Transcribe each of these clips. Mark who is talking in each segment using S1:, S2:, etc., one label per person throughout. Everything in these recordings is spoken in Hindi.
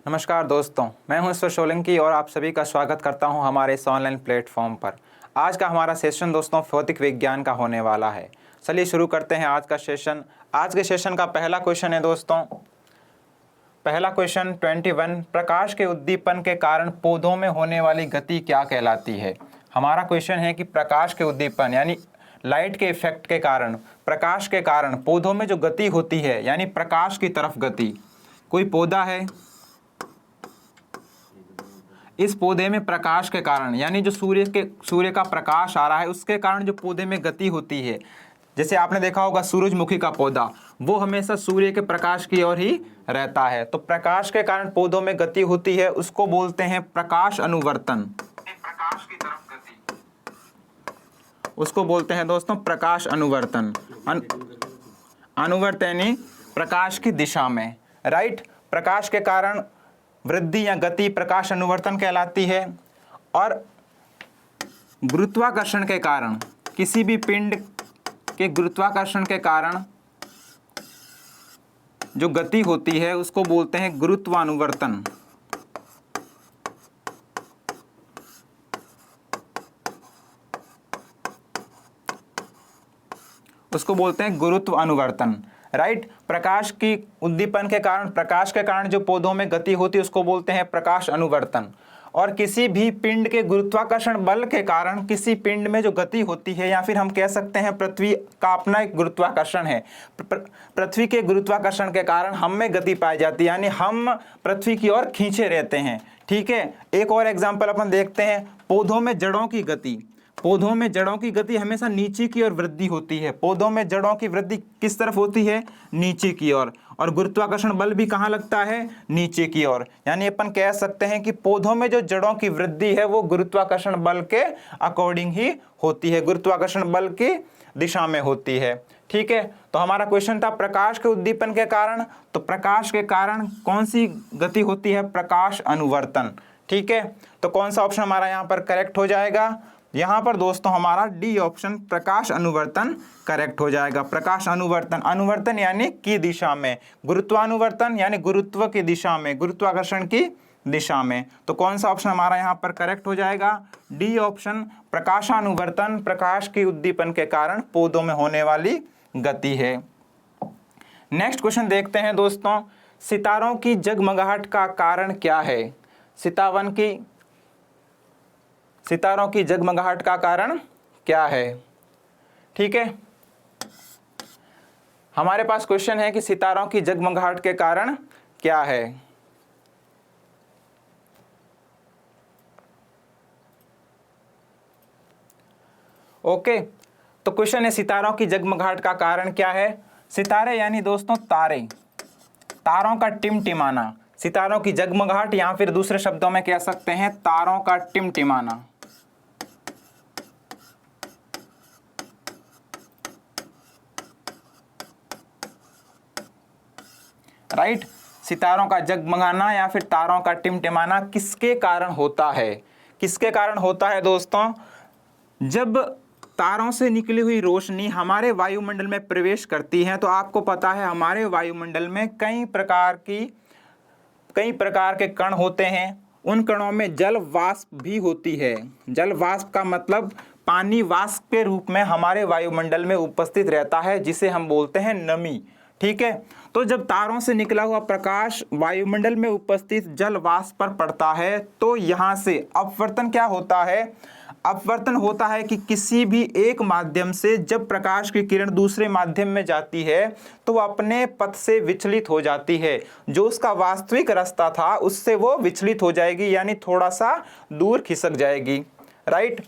S1: नमस्कार दोस्तों, मैं हूं ईश्वर सोलंकी और आप सभी का स्वागत करता हूं हमारे इस ऑनलाइन प्लेटफॉर्म पर। आज का हमारा सेशन दोस्तों भौतिक विज्ञान का होने वाला है। चलिए शुरू करते हैं आज का सेशन। आज के सेशन का पहला क्वेश्चन है दोस्तों, पहला क्वेश्चन 21, प्रकाश के उद्दीपन के कारण पौधों में होने वाली गति क्या कहलाती है। हमारा क्वेश्चन है कि प्रकाश के उद्दीपन यानी लाइट के इफेक्ट के कारण, प्रकाश के कारण पौधों में जो गति होती है यानी प्रकाश की तरफ गति। कोई पौधा है, इस पौधे में प्रकाश के कारण यानी जो सूर्य का प्रकाश आ रहा है उसके कारण जो पौधे में गति होती है। जैसे आपने देखा होगा सूरजमुखी का पौधा, वो हमेशा सूर्य के प्रकाश की ओर ही रहता है। तो प्रकाश के कारण पौधों में गति होती है, उसको बोलते हैं प्रकाश अनुवर्तन। प्रकाश की तरफ गति, उसको बोलते हैं दोस्तों प्रकाश अनुवर्तन। अनुवर्तन यानी प्रकाश की दिशा में, राइट। प्रकाश के कारण वृद्धि या गति प्रकाश अनुवर्तन कहलाती है। और गुरुत्वाकर्षण के कारण, किसी भी पिंड के गुरुत्वाकर्षण के कारण जो गति होती है उसको बोलते हैं गुरुत्वानुवर्तन। उसको बोलते हैं गुरुत्व अनुवर्तन, राइट। प्रकाश की उद्दीपन के कारण, प्रकाश के कारण जो पौधों में गति होती है उसको बोलते हैं प्रकाश अनुवर्तन। और किसी भी पिंड के गुरुत्वाकर्षण बल के कारण किसी पिंड में जो गति होती है, या फिर हम कह सकते हैं पृथ्वी का अपना एक गुरुत्वाकर्षण है, पृथ्वी के गुरुत्वाकर्षण के कारण हम में गति पाई जाती है, यानी हम पृथ्वी की ओर खींचे रहते हैं। ठीक है, एक और एग्जाम्पल अपन देखते हैं, पौधों में जड़ों की गति। पौधों में जड़ों की गति हमेशा नीचे की ओर वृद्धि होती है। पौधों में जड़ों की वृद्धि किस तरफ होती है? नीचे की ओर। और गुरुत्वाकर्षण बल भी कहाँ लगता है? नीचे की ओर। यानी अपन कह सकते हैं कि पौधों में जो जड़ों की वृद्धि है वो गुरुत्वाकर्षण बल के अकॉर्डिंग ही होती है, गुरुत्वाकर्षण बल की दिशा में होती है। ठीक है, तो हमारा क्वेश्चन था प्रकाश के उद्दीपन के कारण, तो प्रकाश के कारण कौन सी गति होती है? प्रकाश अनुवर्तन। ठीक है, तो कौन सा ऑप्शन हमारा यहाँ पर करेक्ट हो जाएगा? यहाँ पर दोस्तों हमारा डी ऑप्शन प्रकाश अनुवर्तन करेक्ट हो जाएगा। प्रकाश अनुवर्तन, अनुवर्तन यानी की दिशा में, गुरुत्वानुवर्तन यानी गुरुत्व की दिशा में, गुरुत्वाकर्षण की दिशा में। तो कौन सा ऑप्शन हमारा यहाँ पर करेक्ट हो जाएगा? डी ऑप्शन प्रकाशानुवर्तन, प्रकाश की उद्दीपन के कारण पौधों में होने वाली गति है। नेक्स्ट क्वेश्चन देखते हैं दोस्तों, सितारों की जगमगाहट का कारण क्या है? सितारों की जगमगाहट का कारण क्या है? ठीक है, हमारे पास क्वेश्चन है कि सितारों की जगमगाहट के कारण क्या है। ओके, तो क्वेश्चन है सितारों की जगमगाहट का कारण क्या है। सितारे यानी दोस्तों तारे, तारों का टिमटिमाना, सितारों की जगमगाहट या फिर दूसरे शब्दों में कह सकते हैं तारों का टिमटिमाना। राइट, सितारों का जगमगाना या फिर तारों का टिमटिमाना किसके कारण होता है? किसके कारण होता है दोस्तों? जब तारों से निकली हुई रोशनी हमारे वायुमंडल में प्रवेश करती है, तो आपको पता है हमारे वायुमंडल में कई प्रकार के कण होते हैं। उन कणों में जल वाष्प भी होती है। जल वाष्प का मतलब पानी वाष्प के रूप में हमारे वायुमंडल में उपस्थित रहता है, जिसे हम बोलते हैं नमी। ठीक है, तो जब तारों से निकला हुआ प्रकाश वायुमंडल में उपस्थित जल वाष्प पर पड़ता है तो यहाँ से अपवर्तन क्या होता है? अपवर्तन होता है कि किसी भी एक माध्यम से जब प्रकाश की किरण दूसरे माध्यम में जाती है तो वो अपने पथ से विचलित हो जाती है। जो उसका वास्तविक रास्ता था उससे वो विचलित हो जाएगी, यानी थोड़ा सा दूर खिसक जाएगी। राइट,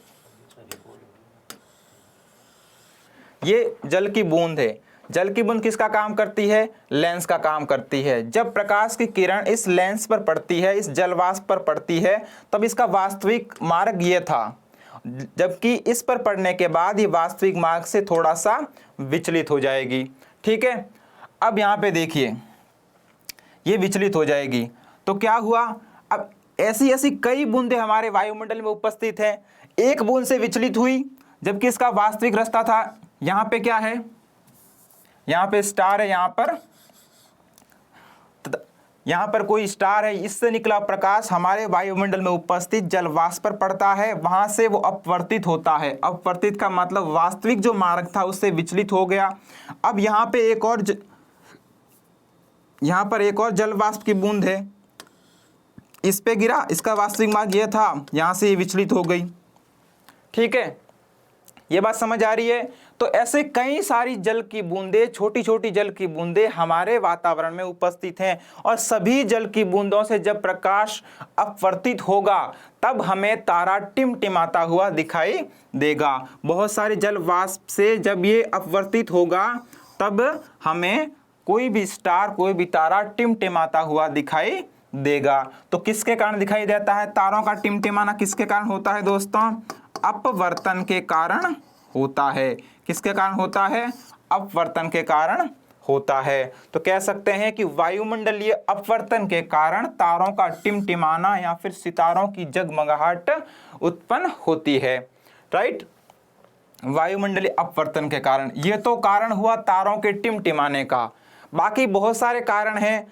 S1: ये जल की बूंद है। जल की बूंद किसका काम करती है? लेंस का काम करती है। जब प्रकाश की किरण इस लेंस पर पड़ती है, इस जलवाष्प पर पड़ती है, तब इसका वास्तविक मार्ग ये था, जबकि इस पर पड़ने के बाद ये वास्तविक मार्ग से थोड़ा सा विचलित हो जाएगी। ठीक है, अब यहाँ पे देखिए ये विचलित हो जाएगी तो क्या हुआ? अब ऐसी ऐसी कई बूंदें हमारे वायुमंडल में उपस्थित हैं। एक बूंद से विचलित हुई जबकि इसका वास्तविक रास्ता था, यहाँ पे क्या है? यहाँ पे स्टार है, यहाँ पर यहाँ पर कोई स्टार है, इससे निकला प्रकाश हमारे वायुमंडल में उपस्थित जल वाष्प पर पड़ता है, वहां से वो अपवर्तित होता है। अपवर्तित का मतलब वास्तविक जो मार्ग था उससे विचलित हो गया। अब यहाँ पे यहाँ पर एक और जल वाष्प की बूंद है, इस पे गिरा, इसका वास्तविक मार्ग यह था, यहाँ से ये विचलित हो गई। ठीक है, ये बात समझ आ रही है। तो ऐसे कई सारी जल की बूंदें, छोटी छोटी जल की बूंदें हमारे वातावरण में उपस्थित हैं, और सभी जल की बूंदों से जब प्रकाश अपवर्तित होगा तब हमें तारा टिमटिमाता हुआ दिखाई देगा। बहुत सारे जल वाष्प से जब ये अपवर्तित होगा तब हमें कोई भी स्टार, कोई भी तारा टिमटिमाता हुआ दिखाई देगा। तो किसके कारण दिखाई देता है? तारों का टिमटिमाना किसके कारण होता है दोस्तों? अपवर्तन के कारण होता है। किसके कारण होता है? अपवर्तन के कारण होता है। तो कह सकते हैं कि वायुमंडलीय अपवर्तन के कारण तारों का टिमटिमाना या फिर सितारों की जगमगाहट उत्पन्न होती है। राइट, वायुमंडलीय अपवर्तन के कारण। यह तो कारण हुआ तारों के टिमटिमाने का, बाकी बहुत सारे कारण हैं।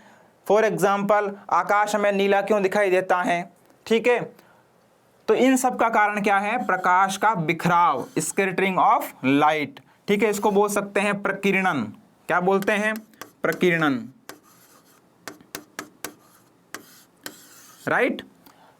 S1: फॉर एग्जाम्पल, आकाश में नीला क्यों दिखाई देता है? ठीक है, तो इन सब का कारण क्या है? प्रकाश का बिखराव, स्कैटरिंग ऑफ लाइट। ठीक है, इसको बोल सकते हैं प्रकीर्णन। क्या बोलते हैं? प्रकीर्णन। राइट,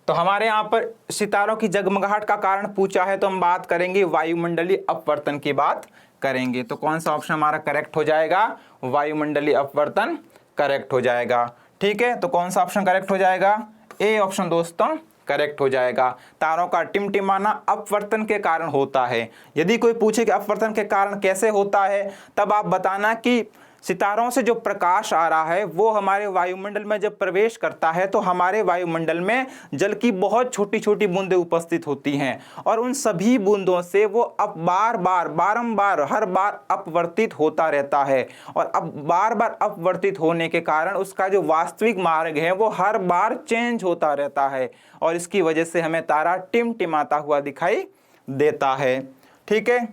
S1: तो हमारे यहां पर सितारों की जगमगाहट का कारण पूछा है, तो हम बात करेंगे वायुमंडलीय अपवर्तन की बात करेंगे। तो कौन सा ऑप्शन हमारा करेक्ट हो जाएगा? वायुमंडलीय अपवर्तन करेक्ट हो जाएगा। ठीक है, तो कौन सा ऑप्शन करेक्ट हो जाएगा? ए ऑप्शन दोस्तों करेक्ट हो जाएगा। तारों का टिमटिमाना अपवर्तन के कारण होता है। यदि कोई पूछे कि अपवर्तन के कारण कैसे होता है, तब आप बताना कि सितारों से जो प्रकाश आ रहा है वो हमारे वायुमंडल में जब प्रवेश करता है तो हमारे वायुमंडल में जल की बहुत छोटी छोटी बूंदें उपस्थित होती हैं, और उन सभी बूंदों से वो अब बारंबार हर बार अपवर्तित होता रहता है, और अब बार बार अपवर्तित होने के कारण उसका जो वास्तविक मार्ग है वो हर बार चेंज होता रहता है, और इसकी वजह से हमें तारा टिमटिमाता हुआ दिखाई देता है। ठीक है,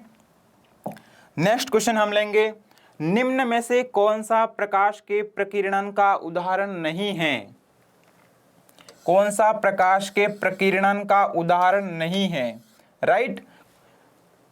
S1: नेक्स्ट क्वेश्चन हम लेंगे, निम्न में से कौन सा प्रकाश के प्रकीर्णन का उदाहरण नहीं है? कौन सा प्रकाश के प्रकीर्णन का उदाहरण नहीं है? राइट,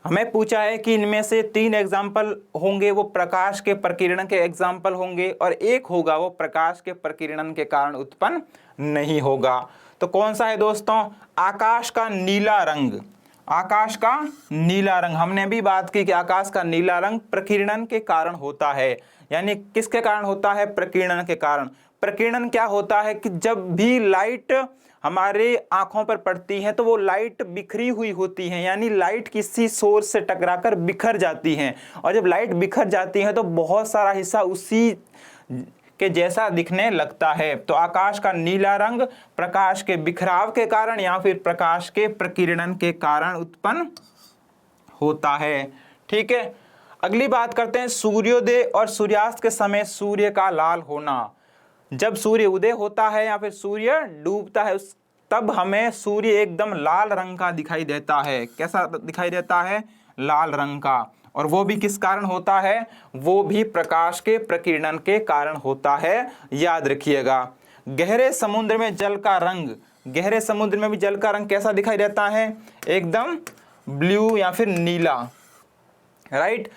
S1: हमें पूछा है कि इनमें से 3 एग्जाम्पल होंगे वो प्रकाश के प्रकीर्णन के एग्जाम्पल होंगे, और एक होगा वो प्रकाश के प्रकीर्णन के कारण उत्पन्न नहीं होगा। तो कौन सा है दोस्तों? आकाश का नीला रंग। आकाश का नीला रंग, हमने भी बात की कि आकाश का नीला रंग प्रकीर्णन के कारण होता है। यानी किसके कारण होता है? प्रकीर्णन के कारण। प्रकीर्णन क्या होता है कि जब भी लाइट हमारे आंखों पर पड़ती है तो वो लाइट बिखरी हुई होती है, यानी लाइट किसी सोर्स से टकराकर बिखर जाती है, और जब लाइट बिखर जाती है तो बहुत सारा हिस्सा उसी के जैसा दिखने लगता है। तो आकाश का नीला रंग प्रकाश के बिखराव के कारण या फिर प्रकाश के प्रकीर्णन के कारण उत्पन्न होता है। ठीक है, अगली बात करते हैं सूर्योदय और सूर्यास्त के समय सूर्य का लाल होना। जब सूर्य उदय होता है या फिर सूर्य डूबता है तब हमें सूर्य एकदम लाल रंग का दिखाई देता है। कैसा दिखाई देता है? लाल रंग का। और वो भी किस कारण होता है? वो भी प्रकाश के प्रकीर्णन के कारण होता है, याद रखिएगा। गहरे समुद्र में जल का रंग, गहरे समुद्र में भी जल का रंग कैसा दिखाई देता है? एकदम ब्लू या फिर नीला। राइट,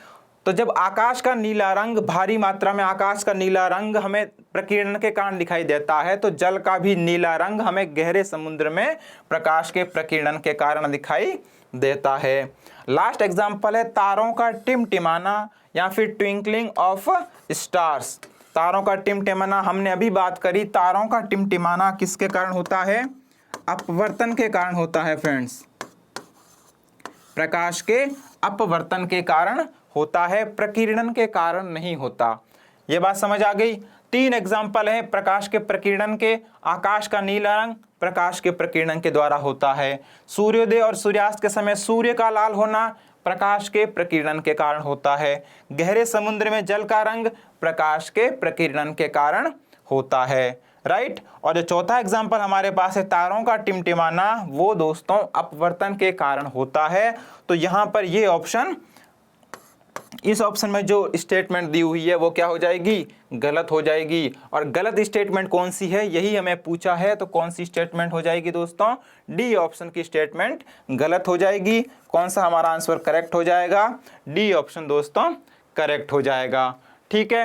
S1: तो जब आकाश का नीला रंग, भारी मात्रा में आकाश का नीला रंग हमें प्रकीर्णन के कारण दिखाई देता है, तो जल का भी नीला रंग हमें गहरे समुद्र में प्रकाश के प्रकीर्णन के कारण दिखाई देता है। लास्ट एग्जाम्पल है तारों का टिमटिमाना या फिर ट्विंकलिंग ऑफ स्टार्स। तारों का टिमटिमाना हमने अभी बात करी। तारों का टिमटिमाना किसके कारण होता है? अपवर्तन के कारण होता है फ्रेंड्स। प्रकाश के अपवर्तन के कारण होता है, प्रकीर्णन के कारण नहीं होता। ये बात समझ आ गई? 3 एग्जाम्पल है प्रकाश के प्रकीर्णन के। आकाश का नीला रंग प्रकाश के प्रकीर्णन के द्वारा होता है। सूर्योदय और सूर्यास्त के समय सूर्य का लाल होना प्रकाश के प्रकीर्णन के कारण होता है। गहरे समुद्र में जल का रंग प्रकाश के प्रकीर्णन के कारण होता है। राइट, और जो चौथा एग्जाम्पल हमारे पास है तारों का टिमटिमाना, वो दोस्तों अपवर्तन के कारण होता है। तो यहां पर ये ऑप्शन इस ऑप्शन में जो स्टेटमेंट दी हुई है वो क्या हो जाएगी, गलत हो जाएगी। और गलत स्टेटमेंट कौन सी है यही हमें पूछा है, तो कौन सी स्टेटमेंट हो जाएगी दोस्तों, डी ऑप्शन की स्टेटमेंट गलत हो जाएगी। कौन सा हमारा आंसर करेक्ट हो जाएगा, डी ऑप्शन दोस्तों करेक्ट हो जाएगा। ठीक है,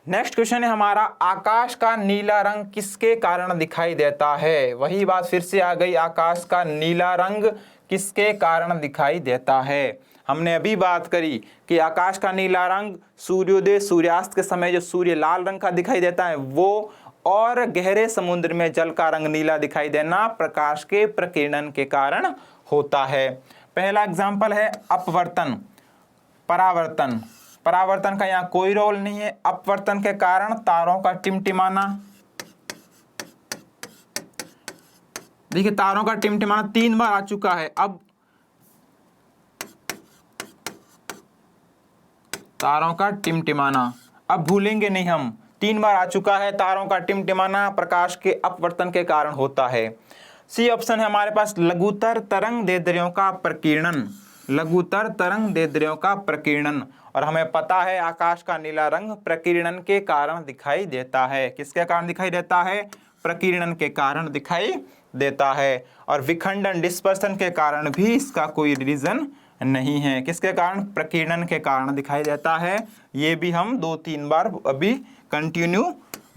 S1: नेक्स्ट क्वेश्चन है हमारा, आकाश का नीला रंग किसके कारण दिखाई देता है। वही बात फिर से आ गई, आकाश का नीला रंग किसके कारण दिखाई देता है। हमने अभी बात करी कि आकाश का नीला रंग सूर्योदय सूर्यास्त के समय जो सूर्य लाल रंग का दिखाई देता है वो, और गहरे समुद्र में जल का रंग नीला दिखाई देना प्रकाश के प्रकीर्णन के कारण होता है। पहला एग्जाम्पल है अपवर्तन, परावर्तन। परावर्तन का यहाँ कोई रोल नहीं है। अपवर्तन के कारण तारों का टिमटिमाना, देखिए तारों का टिमटिमाना 3 बार आ चुका है। अब तारों का टिमटिमाना अब भूलेंगे नहीं हम, 3 बार आ चुका है। तारों का टिमटिमाना प्रकाश के अपवर्तन के कारण होता है। सी ऑप्शन है हमारे पास, लघुतर तरंग दैर्ध्यों का प्रकीर्णन, लघुतर तरंग दैर्ध्यों का प्रकीर्णन। और हमें पता है आकाश का नीला रंग प्रकीर्णन के कारण दिखाई देता है। किसके कारण दिखाई देता है, प्रकीर्णन के कारण दिखाई देता है। और विखंडन डिस्पर्सन के कारण भी इसका कोई रीजन नहीं है। किसके कारण, प्रकीर्णन के कारण दिखाई देता है। ये भी हम 2-3 बार अभी कंटिन्यू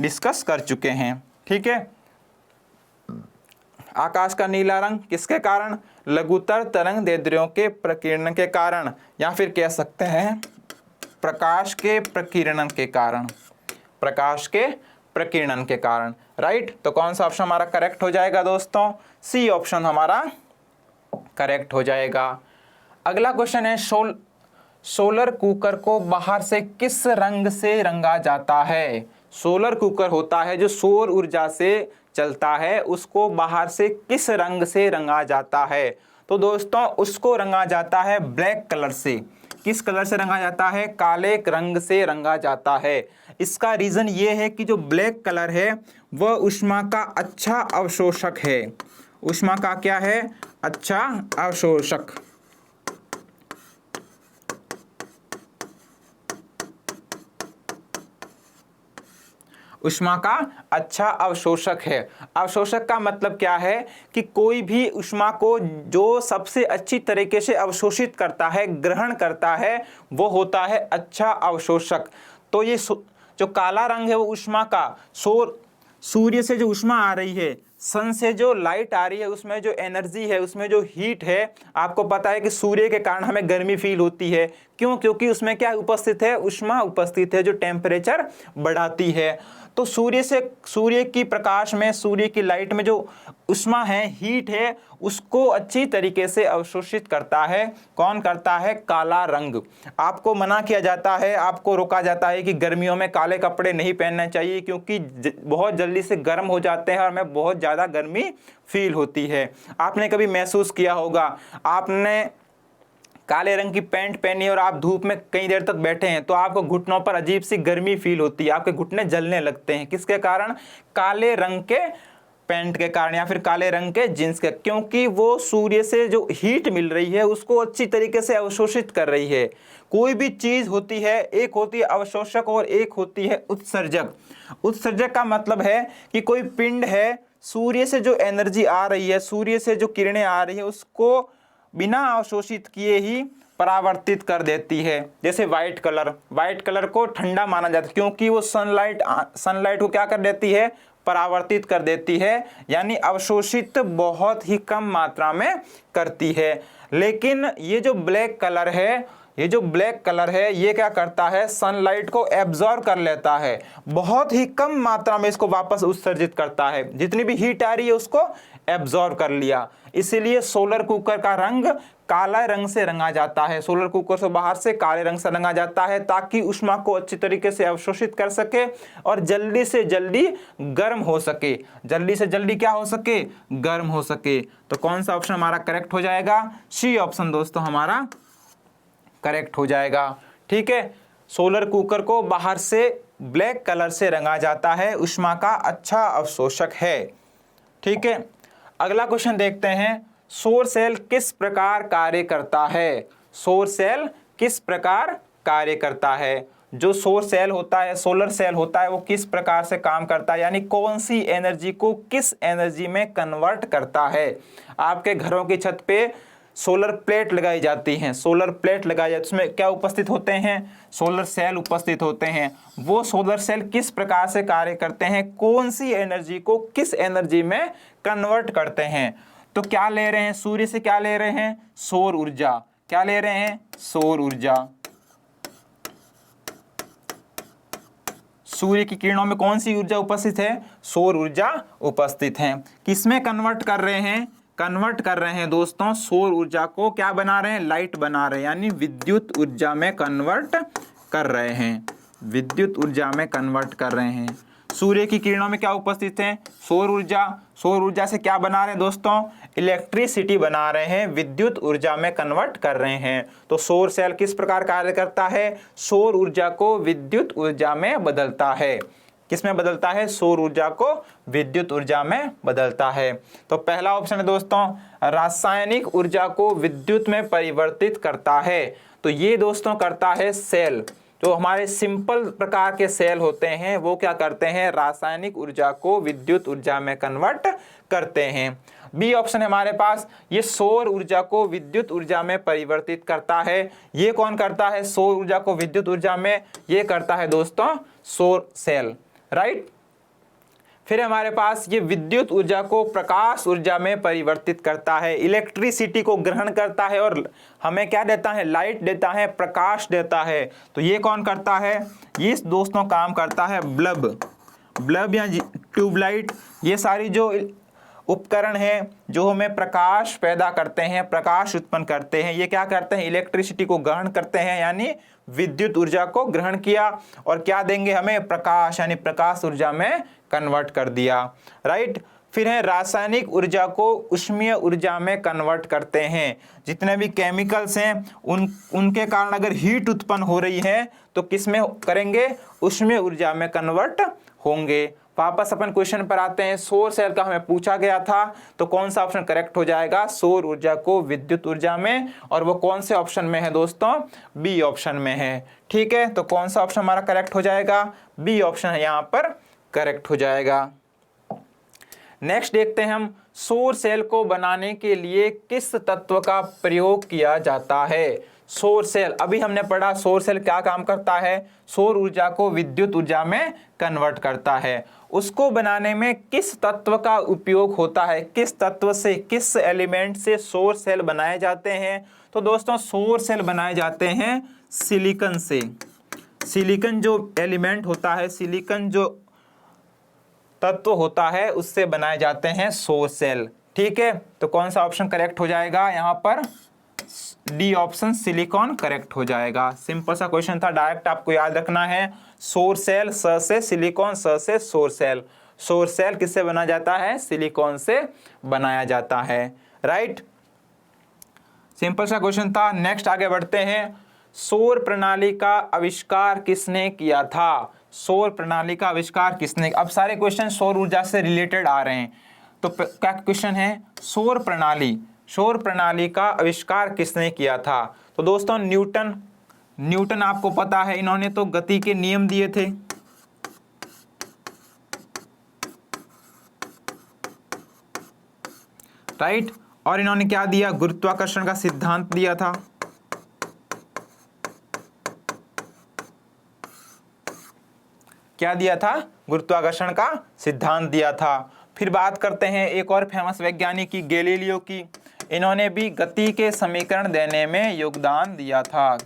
S1: डिस्कस कर चुके हैं। ठीक है, आकाश का नीला रंग किसके कारण, लघुतर तरंग दैर्ध्यों के प्रकीर्णन के कारण, या फिर कह सकते हैं प्रकाश के प्रकीर्णन के कारण, प्रकाश के प्रकीर्णन के कारण। राइट, तो कौन सा ऑप्शन हमारा करेक्ट हो जाएगा दोस्तों, सी ऑप्शन हमारा करेक्ट हो जाएगा। अगला क्वेश्चन है, सोलर कुकर को बाहर से किस रंग से रंगा जाता है। सोलर कुकर होता है जो सौर ऊर्जा से चलता है, उसको बाहर से किस रंग से रंगा जाता है। तो दोस्तों उसको रंगा जाता है ब्लैक कलर से। किस कलर से रंगा जाता है, काले रंग से रंगा जाता है। इसका रीजन ये है कि जो ब्लैक कलर है वह ऊष्मा का अच्छा अवशोषक है। ऊष्मा का क्या है, अच्छा अवशोषक। ऊष्मा का अच्छा अवशोषक है। अवशोषक का मतलब क्या है कि कोई भी ऊष्मा को जो सबसे अच्छी तरीके से अवशोषित करता है, ग्रहण करता है, वो होता है अच्छा अवशोषक। तो ये जो काला रंग है वो ऊष्मा का, सूर्य से जो ऊष्मा आ रही है, सन से जो लाइट आ रही है, उसमें जो एनर्जी है, उसमें जो हीट है, आपको पता है कि सूर्य के कारण हमें गर्मी फील होती है। क्यों, क्योंकि उसमें क्या उपस्थित है, ऊष्मा उपस्थित है जो टेम्परेचर बढ़ाती है। तो सूर्य की प्रकाश में, सूर्य की लाइट में जो ऊष्मा है, हीट है, उसको अच्छी तरीके से अवशोषित करता है। कौन करता है, काला रंग। आपको मना किया जाता है, आपको रोका जाता है कि गर्मियों में काले कपड़े नहीं पहनने चाहिए, क्योंकि बहुत जल्दी से गर्म हो जाते हैं और हमें बहुत ज़्यादा गर्मी फील होती है। आपने कभी महसूस किया होगा, आपने काले रंग की पैंट पहनी और आप धूप में कई देर तक बैठे हैं तो आपको घुटनों पर अजीब सी गर्मी फील होती है, आपके घुटने जलने लगते हैं। किसके कारण, काले रंग के पैंट के कारण या फिर काले रंग के जींस के, क्योंकि वो सूर्य से जो हीट मिल रही है उसको अच्छी तरीके से अवशोषित कर रही है। कोई भी चीज होती है, एक होती है अवशोषक और एक होती है उत्सर्जक। उत्सर्जक का मतलब है कि कोई पिंड है, सूर्य से जो एनर्जी आ रही है, सूर्य से जो किरणें आ रही है, उसको बिना अवशोषित किए ही परावर्तित कर देती है। जैसे व्हाइट कलर को ठंडा माना जाता है क्योंकि वो सनलाइट को क्या कर देती है, परावर्तित कर देती है, यानी अवशोषित बहुत ही कम मात्रा में करती है। लेकिन ये जो ब्लैक कलर है, ये क्या करता है, सनलाइट को एब्जॉर्ब कर लेता है, बहुत ही कम मात्रा में इसको वापस उत्सर्जित करता है। जितनी भी हीट आ रही है उसको एब्जॉर्ब कर लिया। इसीलिए सोलर कुकर का रंग काला रंग से रंगा जाता है। सोलर कुकर से बाहर से काले रंग से रंगा जाता है ताकि ऊष्मा को अच्छी तरीके से अवशोषित कर सके और जल्दी से जल्दी गर्म हो सके। जल्दी से जल्दी क्या हो सके, गर्म हो सके। तो कौन सा ऑप्शन हमारा करेक्ट हो जाएगा, सी ऑप्शन दोस्तों हमारा करेक्ट हो जाएगा। ठीक है, सोलर कुकर को बाहर से ब्लैक कलर से रंगा जाता है, ऊष्मा का अच्छा अवशोषक है। ठीक है, अगला क्वेश्चन देखते हैं, सौर सेल किस प्रकार कार्य करता है। सौर सेल किस प्रकार कार्य करता है। जो सौर सेल होता है, सोलर सेल होता है, वो किस प्रकार से काम करता है, यानी कौन सी एनर्जी को किस एनर्जी में कन्वर्ट करता है। आपके घरों की छत पे सोलर प्लेट लगाई जाती हैं, सोलर प्लेट लगाई जाती है, उसमें क्या उपस्थित होते हैं, सोलर सेल उपस्थित होते हैं। वो सोलर सेल किस प्रकार से कार्य करते हैं, कौन सी एनर्जी को किस एनर्जी में कन्वर्ट करते हैं। तो क्या ले रहे हैं, सूर्य से क्या ले रहे हैं, सौर ऊर्जा। क्या ले रहे हैं, सौर ऊर्जा। सूर्य की किरणों में कौन सी ऊर्जा उपस्थित है, सौर ऊर्जा उपस्थित है। किसमें कन्वर्ट कर रहे हैं, कन्वर्ट कर रहे हैं दोस्तों, सौर ऊर्जा को क्या बना रहे हैं, लाइट बना रहे हैं, यानी विद्युत ऊर्जा में कन्वर्ट कर रहे हैं, विद्युत ऊर्जा में कन्वर्ट कर रहे हैं। सूर्य की किरणों में क्या उपस्थित है, सौर ऊर्जा। सौर ऊर्जा से क्या बना रहे हैं दोस्तों, इलेक्ट्रिसिटी बना रहे हैं, विद्युत ऊर्जा में कन्वर्ट कर रहे हैं। तो सौर सेल किस प्रकार कार्य करता है, सौर ऊर्जा को विद्युत ऊर्जा में बदलता है। किसमें बदलता है, सौर ऊर्जा को विद्युत ऊर्जा में बदलता है। तो पहला ऑप्शन है दोस्तों, रासायनिक ऊर्जा को विद्युत में परिवर्तित करता है। तो ये दोस्तों करता है सेल। जो हमारे सिंपल प्रकार के सेल होते हैं वो क्या करते हैं, रासायनिक ऊर्जा को विद्युत ऊर्जा में कन्वर्ट करते हैं। बी ऑप्शन है हमारे पास, ये सौर ऊर्जा को विद्युत ऊर्जा में परिवर्तित करता है। ये कौन करता है, सौर ऊर्जा को विद्युत ऊर्जा में, ये करता है दोस्तों सौर सेल, राइट। फिर हमारे पास ये विद्युत ऊर्जा को प्रकाश ऊर्जा में परिवर्तित करता है, इलेक्ट्रिसिटी को ग्रहण करता है और हमें क्या देता है, लाइट देता है, प्रकाश देता है। तो ये कौन करता है, ये दोस्तों काम करता है बल्ब, बल्ब या ट्यूबलाइट। ये सारी जो उपकरण हैं जो हमें प्रकाश पैदा करते हैं, प्रकाश उत्पन्न करते हैं, ये क्या करते हैं, इलेक्ट्रिसिटी को ग्रहण करते हैं, यानी विद्युत ऊर्जा को ग्रहण किया और क्या देंगे हमें, प्रकाश, यानी प्रकाश ऊर्जा में कन्वर्ट कर दिया, राइट। फिर है रासायनिक ऊर्जा को उष्मीय ऊर्जा में कन्वर्ट करते हैं। जितने भी केमिकल्स हैं उनके कारण अगर हीट उत्पन्न हो रही है तो किस में करेंगे, उष्मीय ऊर्जा में कन्वर्ट होंगे। वापस अपन क्वेश्चन पर आते हैं, सौर सेल का हमें पूछा गया था, तो कौन सा ऑप्शन करेक्ट हो जाएगा, सौर ऊर्जा को विद्युत ऊर्जा में, और वो कौन से ऑप्शन में है दोस्तों, बी ऑप्शन में है। ठीक है, तो कौन सा ऑप्शन हमारा करेक्ट हो जाएगा, बी ऑप्शन है यहाँ पर करेक्ट हो जाएगा। नेक्स्ट देखते हैं हम, सौर सेल को बनाने के लिए किस तत्व का प्रयोग किया जाता है। सौर सेल, अभी हमने पढ़ा सौर सेल क्या काम करता है, सौर ऊर्जा को विद्युत ऊर्जा में कन्वर्ट करता है। उसको बनाने में किस तत्व का उपयोग होता है, किस तत्व से, किस एलिमेंट से सौर सेल बनाए जाते हैं। तो दोस्तों सौर सेल बनाए जाते हैं सिलिकॉन से। सिलिकॉन जो एलिमेंट होता है, सिलिकॉन जो तत्व होता है उससे बनाए जाते हैं सौर सेल। ठीक है, तो कौन सा ऑप्शन करेक्ट हो जाएगा यहाँ पर, डी ऑप्शन सिलिकॉन करेक्ट हो जाएगा। सिंपल सा क्वेश्चन था, डायरेक्ट आपको याद रखना है, सौर सेल स से सिलिकॉन, स से सौर सेल। सौर सेल किससे बनाया जाता है, सिलिकॉन से बनाया जाता है, राइट। सिंपल सा क्वेश्चन था। नेक्स्ट आगे बढ़ते हैं, सौर प्रणाली का आविष्कार किसने किया था। सौर प्रणाली का आविष्कार किसने, अब सारे क्वेश्चन सौर ऊर्जा से रिलेटेड आ रहे हैं। तो क्या क्वेश्चन है, सौर प्रणाली, सौर प्रणाली का आविष्कार किसने किया था। तो दोस्तों न्यूटन, न्यूटन आपको पता है, इन्होंने तो गति के नियम दिए थे, राइट। और इन्होंने क्या दिया, गुरुत्वाकर्षण का सिद्धांत दिया था। क्या दिया था, गुरुत्वाकर्षण का सिद्धांत दिया था। फिर बात करते हैं एक और फेमस वैज्ञानिक की, गैलीलियो की। इन्होंने भी गति के समीकरण देने में योगदान दिया था,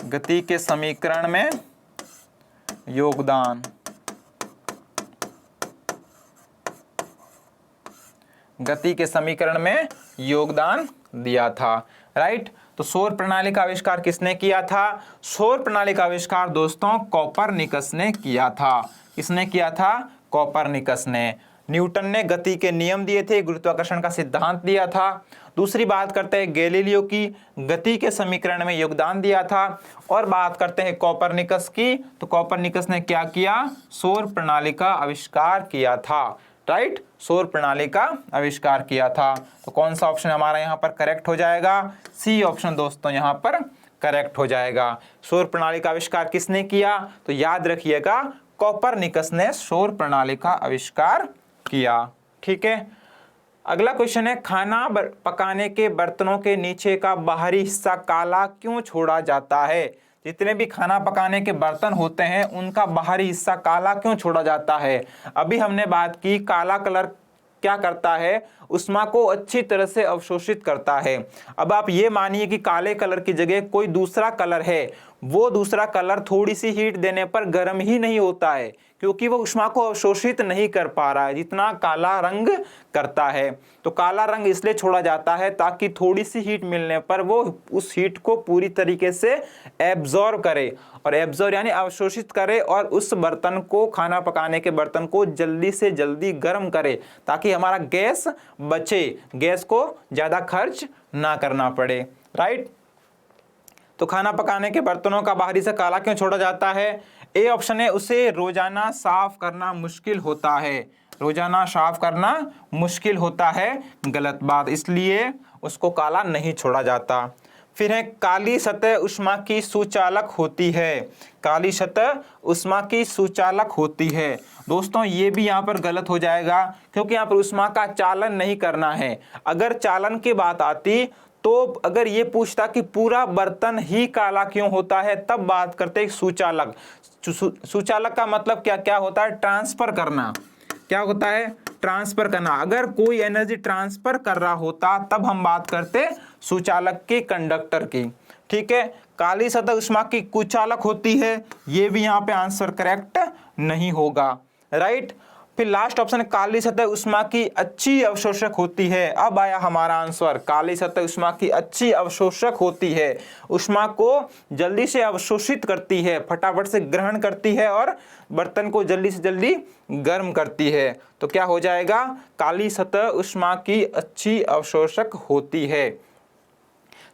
S1: गति के समीकरण में योगदान, गति के समीकरण में योगदान दिया था, राइट। तो सौर प्रणाली का आविष्कार किसने किया था, सौर प्रणाली का आविष्कार दोस्तों कोपरनिकस ने किया था। किसने किया था, कोपरनिकस ने। न्यूटन ने गति के नियम दिए थे, गुरुत्वाकर्षण का सिद्धांत दिया था। दूसरी बात करते हैं गैलीलियो की, गति के समीकरण में योगदान दिया था। और बात करते हैं कोपरनिकस की, तो कोपरनिकस ने क्या किया, सौर प्रणाली का आविष्कार किया था। राइट, सौर प्रणाली का आविष्कार किया था। तो कौन सा ऑप्शन हमारा यहाँ पर करेक्ट हो जाएगा? सी ऑप्शन दोस्तों यहाँ पर करेक्ट हो जाएगा। सौर प्रणाली का आविष्कार किसने किया? तो याद रखिएगा, कोपरनिकस ने सौर प्रणाली का आविष्कार किया। ठीक है, अगला क्वेश्चन है, खाना पकाने के बर्तनों के नीचे का बाहरी हिस्सा काला क्यों छोड़ा जाता है? जितने भी खाना पकाने के बर्तन होते हैं उनका बाहरी हिस्सा काला क्यों छोड़ा जाता है? अभी हमने बात की काला कलर क्या करता है, उष्मा को अच्छी तरह से अवशोषित करता है। अब आप ये मानिए कि काले कलर की जगह कोई दूसरा कलर है, वो दूसरा कलर थोड़ी सी हीट देने पर गर्म ही नहीं होता है, क्योंकि वो उष्मा को अवशोषित नहीं कर पा रहा है जितना काला रंग करता है। तो काला रंग इसलिए छोड़ा जाता है ताकि थोड़ी सी हीट मिलने पर वो उस हीट को पूरी तरीके से एब्जॉर्ब करे, और एब्जॉर्ब यानी अवशोषित करे, और उस बर्तन को, खाना पकाने के बर्तन को जल्दी से जल्दी गर्म करे, ताकि हमारा गैस बचे, गैस को ज़्यादा खर्च ना करना पड़े। राइट, तो खाना पकाने के बर्तनों का बाहरी से काला क्यों छोड़ा जाता है? ए ऑप्शन है, उसे रोजाना साफ करना मुश्किल होता है। रोजाना साफ करना मुश्किल होता है, गलत बात, इसलिए उसको काला नहीं छोड़ा जाता। फिर है, काली सतह उष्मा की सुचालक होती है। काली सतह उष्मा की सुचालक होती है। दोस्तों ये भी यहाँ पर गलत हो जाएगा, क्योंकि यहाँ पर उष्मा का चालन नहीं करना है। अगर चालन की बात आती तो अगर ये पूछता कि पूरा बर्तन ही काला क्यों होता है, तब बात करते सुचालक। सुचालक का मतलब क्या क्या होता है? ट्रांसफर करना। क्या होता है? ट्रांसफर करना। अगर कोई एनर्जी ट्रांसफर कर रहा होता तब हम बात करते सुचालक की, कंडक्टर की। ठीक है, काली सतह उष्मा की कुचालक होती है, ये भी यहाँ पे आंसर करेक्ट नहीं होगा। राइट, फिर लास्ट ऑप्शन, काली सतह उष्मा की अच्छी अवशोषक होती है। अब आया हमारा आंसर, काली सतह उष्मा की अच्छी अवशोषक होती है, उष्मा को जल्दी से अवशोषित करती है, फटाफट से ग्रहण करती है और बर्तन को जल्दी से जल्दी गर्म करती है। तो क्या हो जाएगा? काली सतह उष्मा की अच्छी अवशोषक होती है।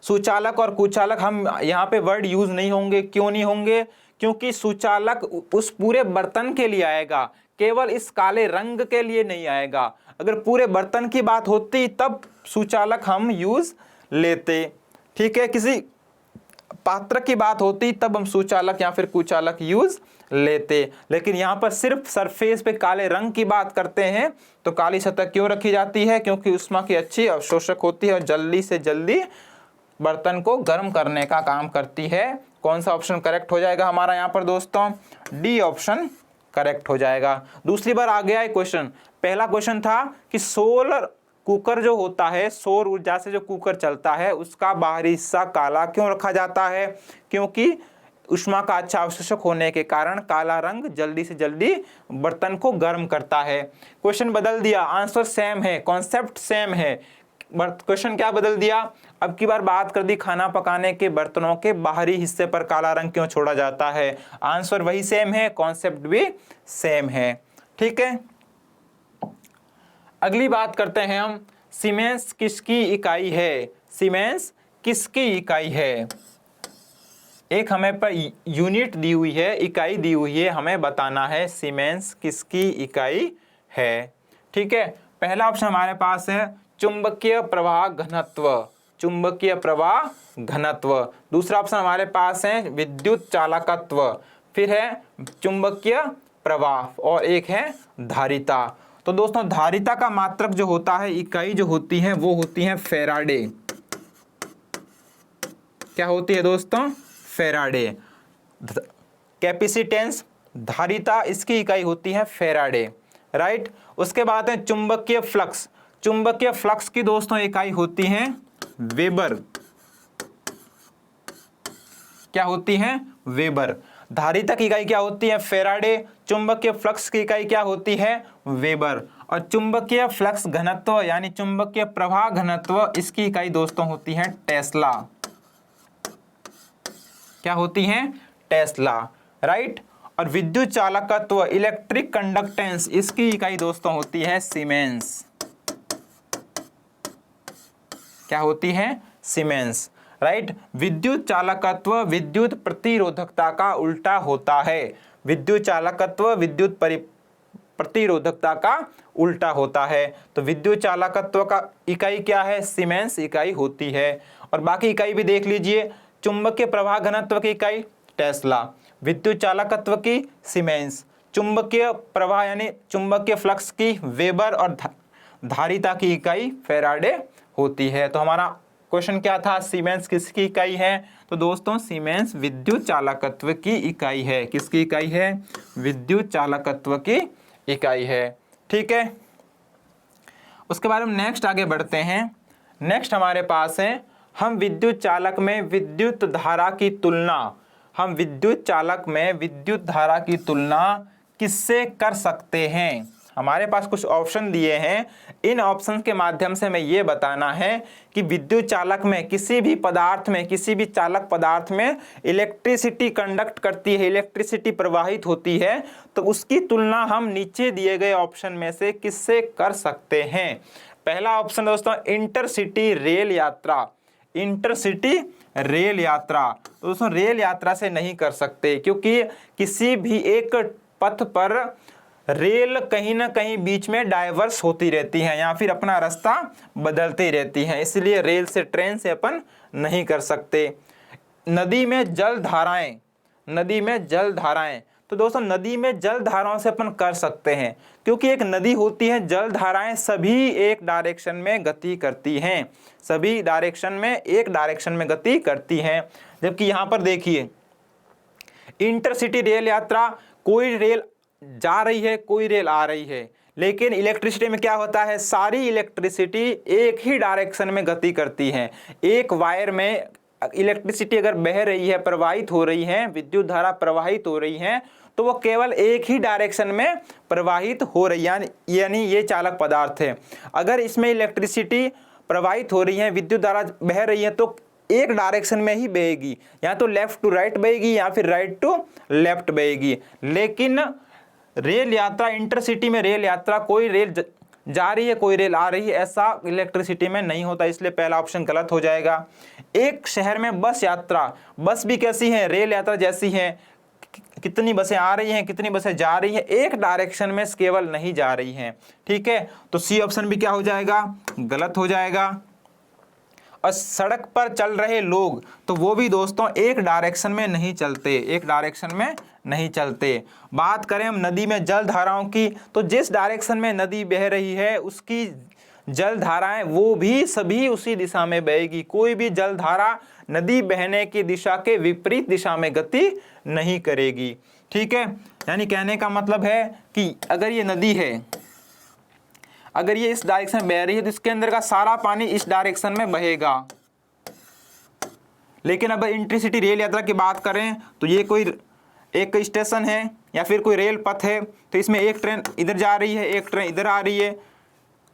S1: सुचालक और कुचालक हम यहाँ पे वर्ड यूज नहीं होंगे। क्यों नहीं होंगे? क्योंकि सुचालक उस पूरे बर्तन के लिए आएगा, केवल इस काले रंग के लिए नहीं आएगा। अगर पूरे बर्तन की बात होती तब सुचालक हम यूज लेते। ठीक है, किसी पात्र की बात होती तब हम सुचालक या फिर कुचालक यूज लेते, लेकिन यहाँ पर सिर्फ सरफेस पे काले रंग की बात करते हैं। तो काली सतह क्यों रखी जाती है? क्योंकि उष्मा की अच्छी अवशोषक होती है और जल्दी से जल्दी बर्तन को गर्म करने का काम करती है। कौन सा ऑप्शन करेक्ट हो जाएगा हमारा यहाँ पर दोस्तों? डी ऑप्शन करेक्ट हो जाएगा। दूसरी बार आ गया है क्वेश्चन। पहला क्वेश्चन था कि सोलर कुकर जो होता है, सौर ऊर्जा से जो कुकर चलता है, उसका बाहरी हिस्सा काला क्यों रखा जाता है? क्योंकि उष्मा का अच्छा अवशोषक होने के कारण काला रंग जल्दी से जल्दी बर्तन को गर्म करता है। क्वेश्चन बदल दिया, आंसर सेम है, कॉन्सेप्ट सेम है, क्वेश्चन क्या बदल दिया? अब की बार बात कर दी खाना पकाने के बर्तनों के बाहरी हिस्से पर काला रंग क्यों छोड़ा जाता है। आंसर वही सेम है, कॉन्सेप्ट भी सेम है। ठीक है, अगली बात करते हैं हम, सीमेंस किसकी इकाई है? सीमेंस किसकी इकाई है? एक हमें पर यूनिट दी हुई है, इकाई दी हुई है, हमें बताना है सीमेंस किसकी इकाई है। ठीक है, पहला ऑप्शन हमारे पास है चुंबकीय प्रवाह घनत्व। चुंबकीय प्रवाह घनत्व। दूसरा ऑप्शन हमारे पास है विद्युत चालकत्व। फिर है चुंबकीय प्रवाह और एक है धारिता। तो दोस्तों धारिता का मात्रक जो होता है, इकाई जो होती है वो होती है फैराडे। क्या होती है दोस्तों? फैराडे। कैपेसिटेंस, धारिता, इसकी इकाई होती है फैराडे। राइट, उसके बाद है चुंबकीय फ्लक्स। चुंबकीय फ्लक्स की दोस्तों इकाई होती है वेबर। क्या होती है? वेबर। धारिता की इकाई क्या होती है? फैराडे। चुंबकीय फ्लक्स की इकाई क्या होती है? वेबर। और चुंबकीय फ्लक्स घनत्व यानी चुंबकीय प्रवाह घनत्व, इसकी इकाई दोस्तों होती है टेस्ला। क्या होती है? टेस्ला। राइट, और विद्युत चालकत्व, इलेक्ट्रिक कंडक्टेंस, इसकी इकाई दोस्तों होती है सीमेंस। क्या होती है? सीमेंस। राइट, विद्युत चालकत्व विद्युत प्रतिरोधकता का उल्टा होता है। विद्युत चालकत्व विद्युत प्रतिरोधकता का उल्टा होता है। तो विद्युत चालकत्व का इकाई क्या है? सीमेंस इकाई होती है। और बाकी इकाई भी देख लीजिए। चुंबकीय प्रवाह घनत्व की इकाई टेस्ला, विद्युत चालकत्व की सीमेंस, चुंबकीय प्रवाह यानी चुंबकीय फ्लक्स की वेबर और धारिता की इकाई फैराडे होती है। तो हमारा क्वेश्चन क्या था? सीमेंस किसकी इकाई है? तो दोस्तों सीमेंस विद्युत चालकत्व की इकाई है। किसकी इकाई है? विद्युत चालकत्व की इकाई है। ठीक है, उसके बाद हम नेक्स्ट आगे बढ़ते हैं। नेक्स्ट हमारे पास है हम विद्युत चालक में विद्युत धारा की तुलना, हम विद्युत चालक में विद्युत धारा की तुलना किससे कर सकते हैं? हमारे पास कुछ ऑप्शन दिए हैं। इन ऑप्शन के माध्यम से हमें ये बताना है कि विद्युत चालक में किसी भी पदार्थ में, किसी भी चालक पदार्थ में इलेक्ट्रिसिटी कंडक्ट करती है, इलेक्ट्रिसिटी प्रवाहित होती है, तो उसकी तुलना हम नीचे दिए गए ऑप्शन में से किससे कर सकते हैं? पहला ऑप्शन दोस्तों इंटरसिटी रेल यात्रा, इंटरसिटी रेल यात्रा। तो दोस्तों रेल यात्रा से नहीं कर सकते, क्योंकि किसी भी एक पथ पर रेल कहीं ना कहीं बीच में डाइवर्स होती रहती हैं या फिर अपना रास्ता बदलती रहती हैं, इसलिए रेल से, ट्रेन से अपन नहीं कर सकते। नदी में जल धाराएं, नदी में जल धाराएं, तो दोस्तों नदी में जल धाराओं से अपन कर सकते हैं, क्योंकि एक नदी होती है, जल धाराएं सभी एक डायरेक्शन में गति करती हैं, सभी डायरेक्शन में एक डायरेक्शन में गति करती हैं। जबकि यहाँ पर देखिए इंटरसिटी रेल यात्रा, कोई रेल जा रही है, कोई रेल आ रही है, लेकिन इलेक्ट्रिसिटी में क्या होता है? सारी इलेक्ट्रिसिटी एक ही डायरेक्शन में गति करती है। एक वायर में इलेक्ट्रिसिटी अगर बह रही है, प्रवाहित हो रही है, विद्युत धारा प्रवाहित हो रही है, तो वो केवल एक ही डायरेक्शन में प्रवाहित हो रही है, यानी ये चालक पदार्थ है। अगर इसमें इलेक्ट्रिसिटी प्रवाहित हो रही है, विद्युत धारा बह रही है, तो एक डायरेक्शन में ही बहेगी, या तो लेफ्ट टू राइट बहेगी या फिर राइट टू लेफ्ट बहेगी। लेकिन रेल यात्रा, इंटरसिटी में रेल यात्रा, कोई रेल जा रही है, कोई रेल आ रही है, ऐसा इलेक्ट्रिसिटी में नहीं होता, इसलिए पहला ऑप्शन गलत हो जाएगा। एक शहर में बस यात्रा, बस भी कैसी है? रेल यात्रा जैसी है, कितनी बसें आ रही हैं, कितनी बसें जा रही हैं, एक डायरेक्शन में केवल नहीं जा रही हैं। ठीक है, तो सी ऑप्शन भी क्या हो जाएगा? गलत हो जाएगा। और सड़क पर चल रहे लोग, तो वो भी दोस्तों एक डायरेक्शन में नहीं चलते, एक डायरेक्शन में नहीं चलते। बात करें हम नदी में जल धाराओं की, तो जिस डायरेक्शन में नदी बह रही है उसकी जल धाराएं वो भी सभी उसी दिशा में बहेगी। कोई भी जल धारा नदी बहने की दिशा के विपरीत दिशा में गति नहीं करेगी। ठीक है, यानी कहने का मतलब है कि अगर ये नदी है, अगर ये इस डायरेक्शन में बह रही है, तो इसके अंदर का सारा पानी इस डायरेक्शन में बहेगा। लेकिन अब इंटरसिटी रेल यात्रा की बात करें, तो ये कोई एक स्टेशन है या फिर कोई रेल पथ है, तो इसमें एक ट्रेन इधर जा रही है, एक ट्रेन इधर आ रही है।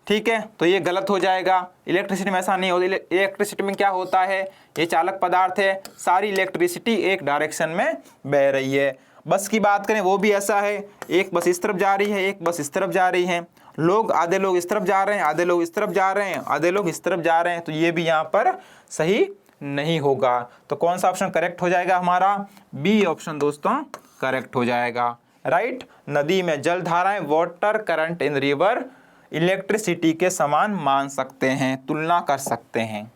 S1: ठीक है, तो ये गलत हो जाएगा। इलेक्ट्रिसिटी में ऐसा नहीं होता। इलेक्ट्रिसिटी में क्या होता है? ये चालक पदार्थ है, सारी इलेक्ट्रिसिटी एक डायरेक्शन में बह रही है। बस की बात करें, वो भी ऐसा है, एक बस इस तरफ जा रही है, एक बस इस तरफ जा रही है। लोग, आधे लोग इस तरफ जा रहे हैं, आधे लोग इस तरफ जा रहे हैं, आधे लोग इस तरफ जा रहे हैं, तो ये भी यहाँ पर सही नहीं होगा। तो कौन सा ऑप्शन करेक्ट हो जाएगा हमारा? बी ऑप्शन दोस्तों करेक्ट हो जाएगा। राइट, नदी में जल धाराएं, water current in river, electricity के समान मान सकते हैं, तुलना कर सकते हैं।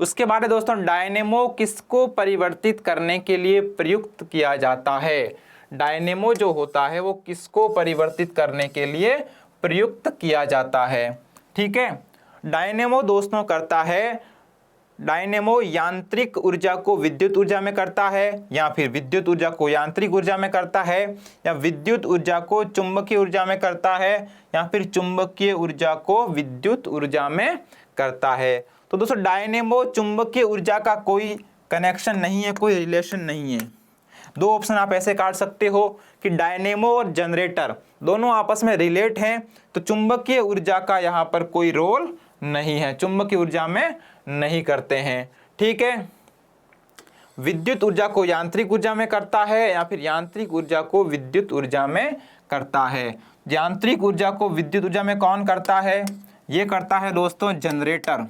S1: उसके बाद दोस्तों डायनेमो किसको परिवर्तित करने के लिए प्रयुक्त किया जाता है? डायनेमो जो होता है वो किसको परिवर्तित करने के लिए प्रयुक्त किया जाता है? ठीक है, डायनेमो दोस्तों करता है, डायनेमो यांत्रिक ऊर्जा को विद्युत ऊर्जा में करता है, या फिर विद्युत ऊर्जा को यांत्रिक ऊर्जा में करता है, या विद्युत ऊर्जा को चुंबकीय ऊर्जा में करता है, या फिर चुंबकीय ऊर्जा को विद्युत ऊर्जा में करता है। तो दोस्तों डायनेमो चुंबकीय ऊर्जा का कोई कनेक्शन नहीं है, कोई रिलेशन नहीं है। दो ऑप्शन आप ऐसे काट सकते हो कि डायनेमो और जनरेटर दोनों आपस में रिलेट हैं, तो चुंबकीय ऊर्जा का यहाँ पर कोई रोल नहीं है, चुंबकीय ऊर्जा में नहीं करते हैं। ठीक है, विद्युत ऊर्जा को यांत्रिक ऊर्जा में करता है, या फिर यांत्रिक ऊर्जा को विद्युत ऊर्जा में करता है। यांत्रिक ऊर्जा को विद्युत ऊर्जा में कौन करता है? ये करता है दोस्तों जनरेटर।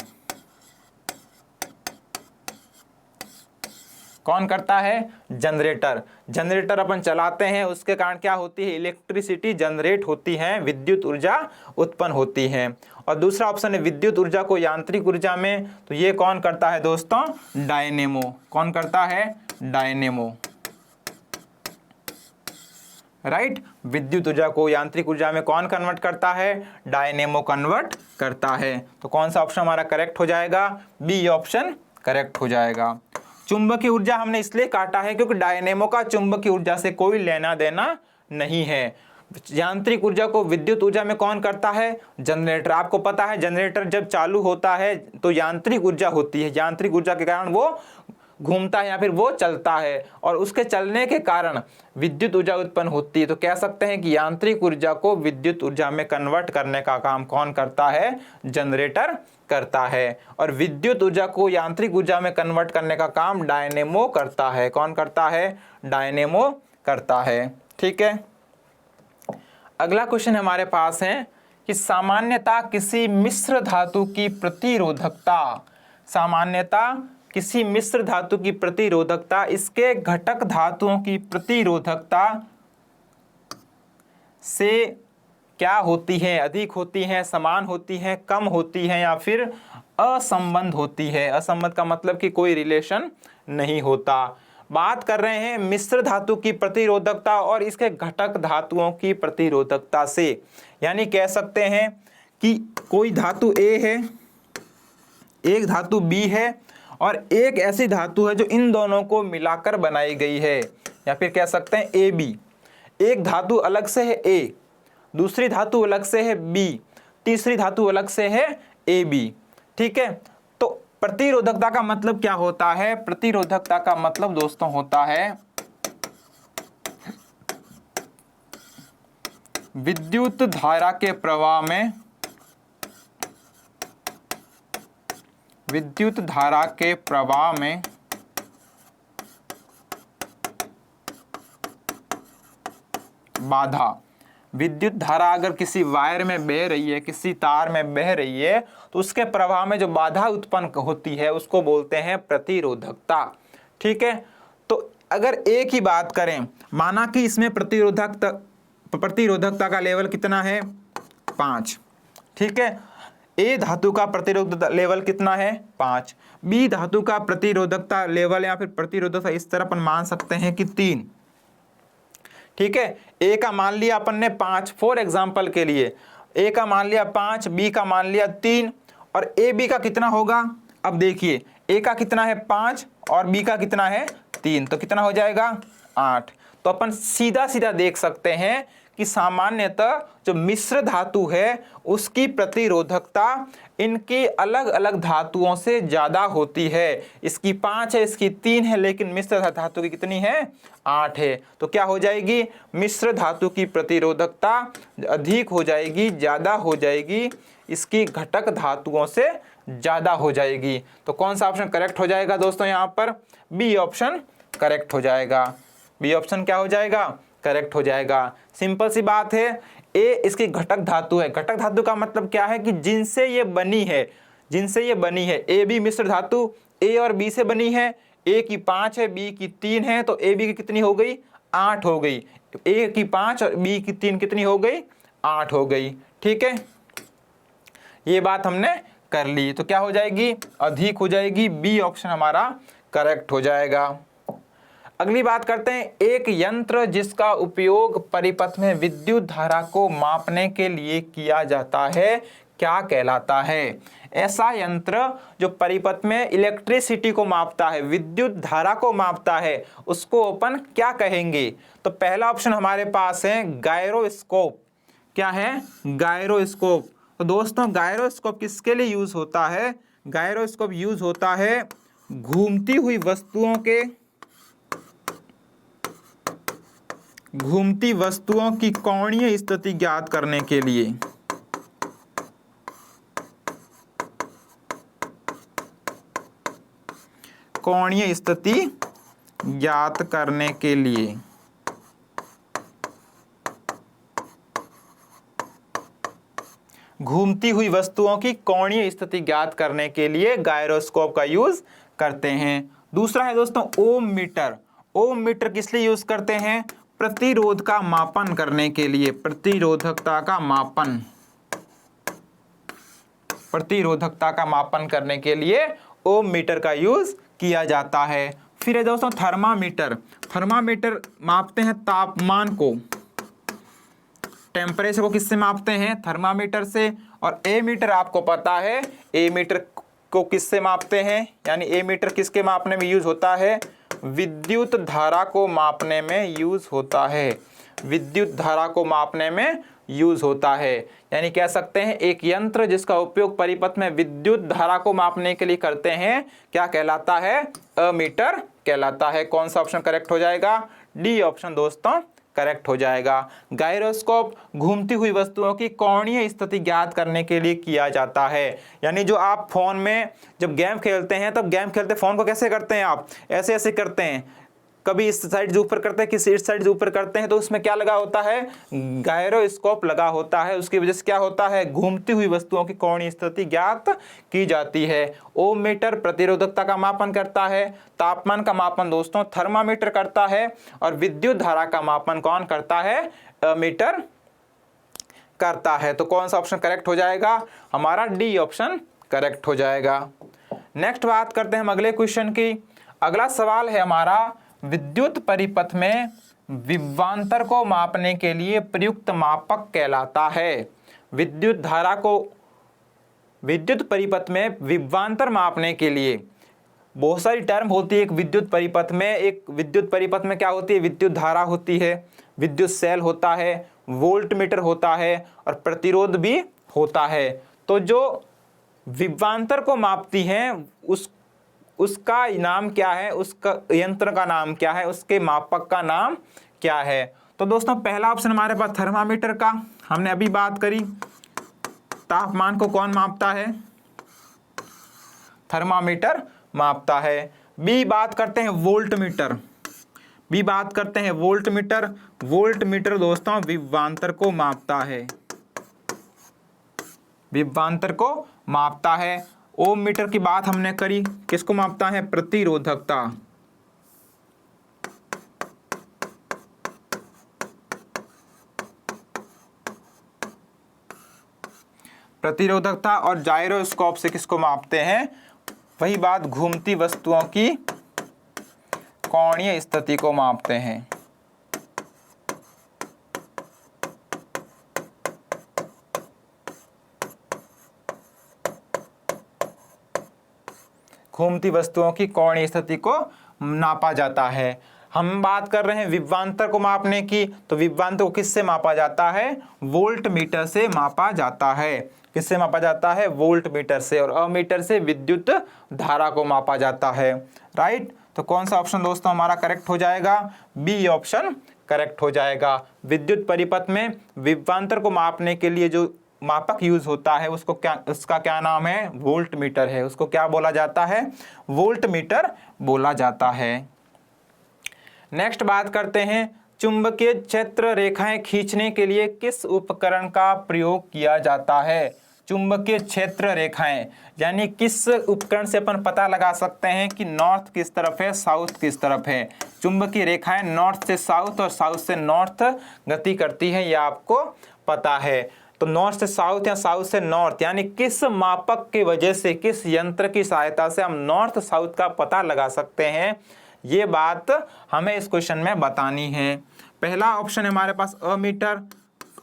S1: कौन करता है? जनरेटर। जनरेटर अपन चलाते हैं, उसके कारण क्या होती है? इलेक्ट्रिसिटी जनरेट होती है, विद्युत ऊर्जा उत्पन्न होती है। और दूसरा ऑप्शन है विद्युत ऊर्जा को यांत्रिक ऊर्जा में, तो ये कौन करता है दोस्तों? डायनेमो। कौन करता है? डायनेमो। राइट, विद्युत ऊर्जा को यांत्रिक ऊर्जा में कौन कन्वर्ट करता है? डायनेमो कन्वर्ट करता है। तो कौन सा ऑप्शन हमारा करेक्ट हो जाएगा? बी ऑप्शन करेक्ट हो जाएगा। चुंबकीय ऊर्जा हमने इसलिए काटा है क्योंकि डायनेमो का चुंबकीय ऊर्जा से कोई लेना देना नहीं है। यांत्रिक ऊर्जा को विद्युत ऊर्जा में कौन करता है? जनरेटर। आपको पता है जनरेटर जब चालू होता है तो यांत्रिक ऊर्जा होती है, यांत्रिक ऊर्जा के कारण वो घूमता है या फिर वो चलता है, और उसके चलने के कारण विद्युत ऊर्जा उत्पन्न होती है। तो कह सकते हैं कि यांत्रिक ऊर्जा को विद्युत ऊर्जा में कन्वर्ट करने का काम कौन करता है? जनरेटर करता है। और विद्युत ऊर्जा को यांत्रिक ऊर्जा में कन्वर्ट करने का काम डायनेमो करता है। कौन करता है? डायनेमो करता है। ठीक है, अगला क्वेश्चन हमारे पास है कि सामान्यतः किसी मिश्र धातु की प्रतिरोधकता, सामान्यतः किसी मिश्र धातु की प्रतिरोधकता इसके घटक धातुओं की प्रतिरोधकता से क्या होती है? अधिक होती है, समान होती है, कम होती है या फिर असंबंध होती है? असंबंध का मतलब कि कोई रिलेशन नहीं होता। बात कर रहे हैं मिश्र धातु की प्रतिरोधकता और इसके घटक धातुओं की प्रतिरोधकता से। यानी कह सकते हैं कि कोई धातु A है, एक धातु B है और एक ऐसी धातु है जो इन दोनों को मिलाकर बनाई गई है, या फिर कह सकते हैं AB। एक धातु अलग से है A, दूसरी धातु अलग से है B, तीसरी धातु अलग से है AB। ठीक है, तो प्रतिरोधकता का मतलब क्या होता है? प्रतिरोधकता का मतलब दोस्तों होता है विद्युत धारा के प्रवाह में, विद्युत धारा के प्रवाह में बाधा। विद्युत धारा अगर किसी वायर में बह रही है, किसी तार में बह रही है, तो उसके प्रवाह में जो बाधा उत्पन्न होती है उसको बोलते हैं प्रतिरोधकता। ठीक है, तो अगर एक ही बात करें, माना कि इसमें प्रतिरोधकता का लेवल कितना है? 5। ठीक है, ए धातु का प्रतिरोधकता लेवल कितना है? 5। बी धातु का प्रतिरोधकता लेवल या फिर प्रतिरोधकता इस तरह अपन मान सकते हैं कि 3। ठीक है, ए का मान लिया अपन ने 5, फॉर एग्जाम्पल के लिए ए का मान लिया 5, बी का मान लिया 3 और ए बी का कितना होगा? अब देखिए ए का कितना है? 5 और बी का कितना है? 3, तो कितना हो जाएगा? 8। तो अपन सीधा सीधा देख सकते हैं कि सामान्यतः जो मिश्र धातु है उसकी प्रतिरोधकता इनकी अलग अलग धातुओं से ज़्यादा होती है। इसकी 5 है, इसकी 3 है, लेकिन मिश्र धातु की कितनी है? 8 है। तो क्या हो जाएगी? मिश्र धातु की प्रतिरोधकता अधिक हो जाएगी, ज़्यादा हो जाएगी, इसकी घटक धातुओं से ज़्यादा हो जाएगी। तो कौन सा ऑप्शन करेक्ट हो जाएगा दोस्तों? यहाँ पर बी ऑप्शन करेक्ट हो जाएगा। बी ऑप्शन क्या हो जाएगा? करेक्ट हो जाएगा। सिंपल सी बात है, ए इसकी घटक धातु है। घटक धातु का मतलब क्या है? कि जिनसे ये बनी है, जिनसे ये बनी है। ए बी मिश्र धातु ए और बी से बनी है। ए की 5 है, बी की 3 है, तो ए बी की कितनी हो गई? 8 हो गई। ए की 5 और बी की 3 कितनी हो गई? 8 हो गई। ठीक है, ये बात हमने कर ली। तो क्या हो जाएगी? अधिक हो जाएगी। बी ऑप्शन हमारा करेक्ट हो जाएगा। अगली बात करते हैं, एक यंत्र जिसका उपयोग परिपथ में विद्युत धारा को मापने के लिए किया जाता है क्या कहलाता है? ऐसा यंत्र जो परिपथ में इलेक्ट्रिसिटी को मापता है, विद्युत धारा को मापता है, उसको अपन क्या कहेंगे? तो पहला ऑप्शन हमारे पास है गायरोस्कोप। क्या है? गायरोस्कोप। तो दोस्तों गायरोस्कोप किसके लिए यूज होता है? गायरोस्कोप यूज होता है घूमती हुई वस्तुओं की कोणीय स्थिति ज्ञात करने के लिए। कोणीय स्थिति ज्ञात करने के लिए। घूमती हुई वस्तुओं की कोणीय स्थिति ज्ञात करने के लिए गायरोस्कोप का यूज करते हैं। दूसरा है दोस्तों ओम मीटर। ओम मीटर किस लिए यूज करते हैं? प्रतिरोध का मापन करने के लिए, प्रतिरोधकता का मापन, प्रतिरोधकता का मापन करने के लिए ओम मीटर का यूज किया जाता है। फिर है दोस्तों थर्मामीटर। थर्मामीटर मापते हैं तापमान को, टेम्परेचर को किससे मापते हैं? थर्मामीटर से। और ए मीटर आपको पता है, ए मीटर को किससे मापते हैं? यानी ए मीटर किसके मापने में यूज होता है? विद्युत धारा को मापने में यूज होता है, विद्युत धारा को मापने में यूज होता है। यानी कह सकते हैं एक यंत्र जिसका उपयोग परिपथ में विद्युत धारा को मापने के लिए करते हैं, क्या कहलाता है? अमीटर कहलाता है। कौन सा ऑप्शन करेक्ट हो जाएगा? डी ऑप्शन दोस्तों करेक्ट हो जाएगा। गायरोस्कोप घूमती हुई वस्तुओं की कोणीय स्थिति ज्ञात करने के लिए किया जाता है। यानी जो आप फोन में जब गेम खेलते हैं, तब गेम खेलते फोन को कैसे करते हैं? आप ऐसे ऐसे करते हैं, कभी इस साइड ऊपर करते हैं, किसी इस साइड ऊपर करते हैं, तो उसमें क्या लगा होता है? गायरोस्कोप लगा होता है। उसकी वजह से क्या होता है? घूमती हुई वस्तुओं की कोणीय स्थिति ज्ञात की जाती है। ओम मीटर प्रतिरोधकता का मापन करता है, तापमान का मापन दोस्तों थर्मामीटर करता है, और विद्युत धारा का मापन कौन करता है? मीटर करता है। तो कौन सा ऑप्शन करेक्ट हो जाएगा? हमारा डी ऑप्शन करेक्ट हो जाएगा। नेक्स्ट बात करते हैं हम अगले क्वेश्चन की। अगला सवाल है हमारा, विद्युत परिपथ में विभवांतर को मापने के लिए प्रयुक्त मापक कहलाता है। विद्युत धारा को, विद्युत परिपथ में विभवांतर मापने के लिए बहुत सारी टर्म होती है। एक विद्युत परिपथ में, एक विद्युत परिपथ में क्या होती है? विद्युत धारा होती है, विद्युत सेल होता है, वोल्ट मीटर होता है, और प्रतिरोध भी होता है। तो जो विभवांतर को मापती हैं उसका नाम क्या है? उसका यंत्र का नाम क्या है? उसके मापक का नाम क्या है? तो दोस्तों पहला ऑप्शन हमारे पास थर्मामीटर का, हमने अभी बात करी। तापमान को कौन मापता है? थर्मामीटर मापता है। बी बात करते हैं वोल्ट मीटर। बी बात करते हैं वोल्ट मीटर। वोल्ट मीटर दोस्तों विभवांतर को मापता है, विभवांतर को मापता है। ओम मीटर की बात हमने करी, किसको मापता है? प्रतिरोधकता। प्रतिरोधकता। और जायरोस्कोप से किसको मापते हैं? वही बात, घूमती वस्तुओं की कोणीय स्थिति को मापते हैं। घूमती वस्तुओं की कोणीय स्थिति को नापा जाता है। हम बात कर रहे हैं विभवांतर को मापने की, तो विभवांतर को किससे मापा जाता है? वोल्ट मीटर से मापा जाता है। किससे मापा जाता है? वोल्ट मीटर से। और अमीटर से विद्युत धारा को मापा जाता है। राइट। तो कौन सा ऑप्शन दोस्तों हमारा करेक्ट हो जाएगा? बी ऑप्शन करेक्ट हो जाएगा। विद्युत परिपथ में विभवांतर को मापने के लिए जो मापक यूज होता है उसको क्या, उसका क्या नाम है? वोल्ट मीटर है। उसको क्या बोला जाता है? वोल्ट मीटर बोला जाता है। नेक्स्ट बात करते हैं, चुंबकीय क्षेत्र रेखाएं खींचने के लिए किस उपकरण का प्रयोग किया जाता है? चुंबकीय क्षेत्र रेखाएं यानी किस उपकरण से अपन पता लगा सकते हैं कि नॉर्थ किस तरफ है, साउथ किस तरफ है? चुंबकीय रेखाएं नॉर्थ से साउथ और साउथ से नॉर्थ गति करती है, यह आपको पता है। तो नॉर्थ से साउथ या साउथ से नॉर्थ, यानी किस मापक की वजह से, किस यंत्र की सहायता से हम नॉर्थ साउथ का पता लगा सकते हैं, ये बात हमें इस क्वेश्चन में बतानी है। पहला ऑप्शन है हमारे पास अमीटर।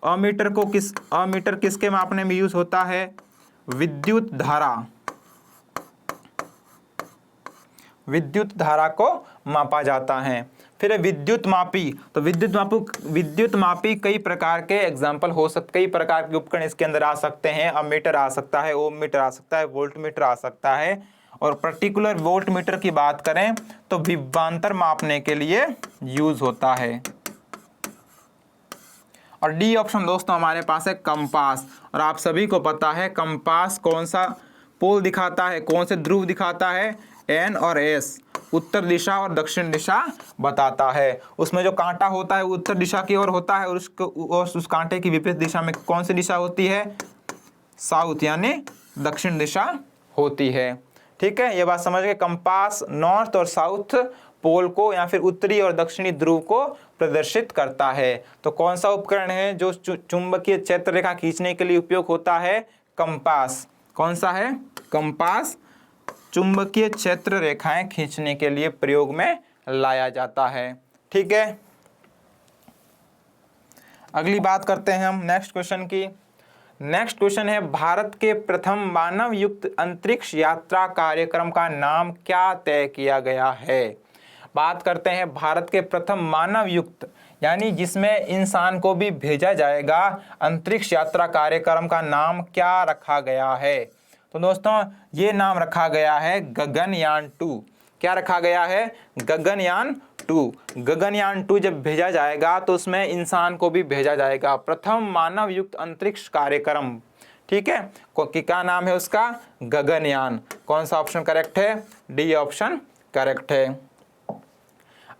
S1: अमीटर किसके मापने में यूज होता है? विद्युत धारा, विद्युत धारा को मापा जाता है। फिर विद्युत मापी। तो विद्युत मापी कई प्रकार के एग्जाम्पल हो सकते, कई प्रकार के उपकरण इसके अंदर आ सकते हैं। अमीटर आ सकता है, ओम मीटर आ सकता है, वोल्ट मीटर आ सकता है। और पर्टिकुलर वोल्ट मीटर की बात करें तो विभवांतर मापने के लिए यूज होता है। और डी ऑप्शन दोस्तों हमारे पास है कंपास। और आप सभी को पता है कंपास कौन सा पोल दिखाता है, कौन से ध्रुव दिखाता है? एन और एस, उत्तर दिशा और दक्षिण दिशा बताता है। उसमें जो कांटा होता है वो उत्तर दिशा की ओर होता है, और उस कांटे की विपरीत दिशा में कौन सी दिशा होती है? साउथ यानी दक्षिण दिशा होती है। ठीक है, ये बात समझ गए। कंपास नॉर्थ और साउथ पोल को या फिर उत्तरी और दक्षिणी ध्रुव को प्रदर्शित करता है। तो कौन सा उपकरण है जो चुंबकीय क्षेत्र रेखा खींचने के लिए उपयोग होता है? कंपास। कौन सा है? कंपास चुंबकीय क्षेत्र रेखाएं खींचने के लिए प्रयोग में लाया जाता है। ठीक है, अगली बात करते हैं हम नेक्स्ट क्वेश्चन की। नेक्स्ट क्वेश्चन है, भारत के प्रथम मानव युक्त अंतरिक्ष यात्रा कार्यक्रम का नाम क्या तय किया गया है? बात करते हैं भारत के प्रथम मानव युक्त यानी जिसमें इंसान को भी भेजा जाएगा, अंतरिक्ष यात्रा कार्यक्रम का नाम क्या रखा गया है? तो दोस्तों ये नाम रखा गया है गगनयान 2। क्या रखा गया है? गगनयान 2। गगनयान 2 जब भेजा जाएगा तो उसमें इंसान को भी भेजा जाएगा, प्रथम मानव युक्त अंतरिक्ष कार्यक्रम। ठीक है, क्या नाम है उसका? गगनयान। कौन सा ऑप्शन करेक्ट है? डी ऑप्शन करेक्ट है।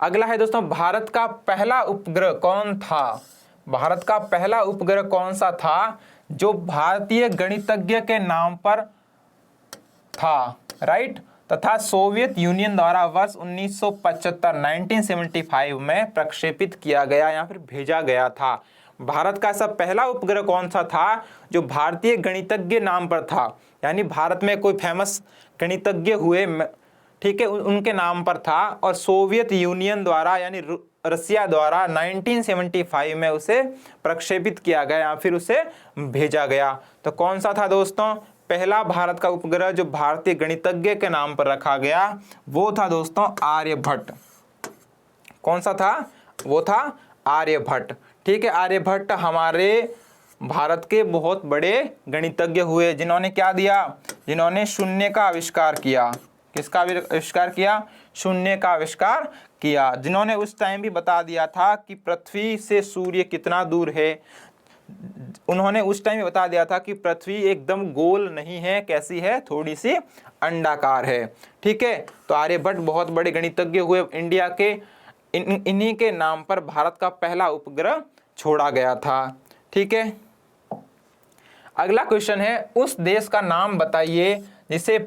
S1: अगला है दोस्तों, भारत का पहला उपग्रह कौन था? भारत का पहला उपग्रह कौन सा था जो भारतीय गणितज्ञ के नाम पर था? राइट, तथा सोवियत यूनियन द्वारा वर्ष 1975 में प्रक्षेपित किया गया या फिर भेजा गया था। भारत का ऐसा पहला उपग्रह कौन सा था जो भारतीय गणितज्ञ नाम पर था, यानी भारत में कोई फेमस गणितज्ञ हुए, ठीक है, उनके नाम पर था, और सोवियत यूनियन द्वारा यानी रसिया द्वारा 1975 में उसे प्रक्षेपित किया गया या फिर उसे भेजा गया। तो कौन सा था दोस्तों पहला भारत का उपग्रह जो भारतीय गणितज्ञ के नाम पर रखा गया? वो था दोस्तों आर्यभट्ट। कौन सा था? वो था आर्यभट्ट। ठीक है, आर्यभट्ट हमारे भारत के बहुत बड़े गणितज्ञ हुए जिन्होंने क्या दिया? जिन्होंने शून्य का आविष्कार किया। किसका आविष्कार किया? शून्य का आविष्कार किया। जिन्होंने उस टाइम भी बता दिया था कि पृथ्वी से सूर्य कितना दूर है। उन्होंने उस टाइम बता दिया था कि पृथ्वी एकदम गोल नहीं है, कैसी है? थोड़ी सी अंडाकार है। ठीक है, तो आर्यभट्ट बहुत बड़े गणितज्ञ हुए इंडिया के। इन्हीं के नाम पर भारत का पहला उपग्रह छोड़ा गया था। ठीक है, अगला क्वेश्चन है, उस देश का नाम बताइए जिसे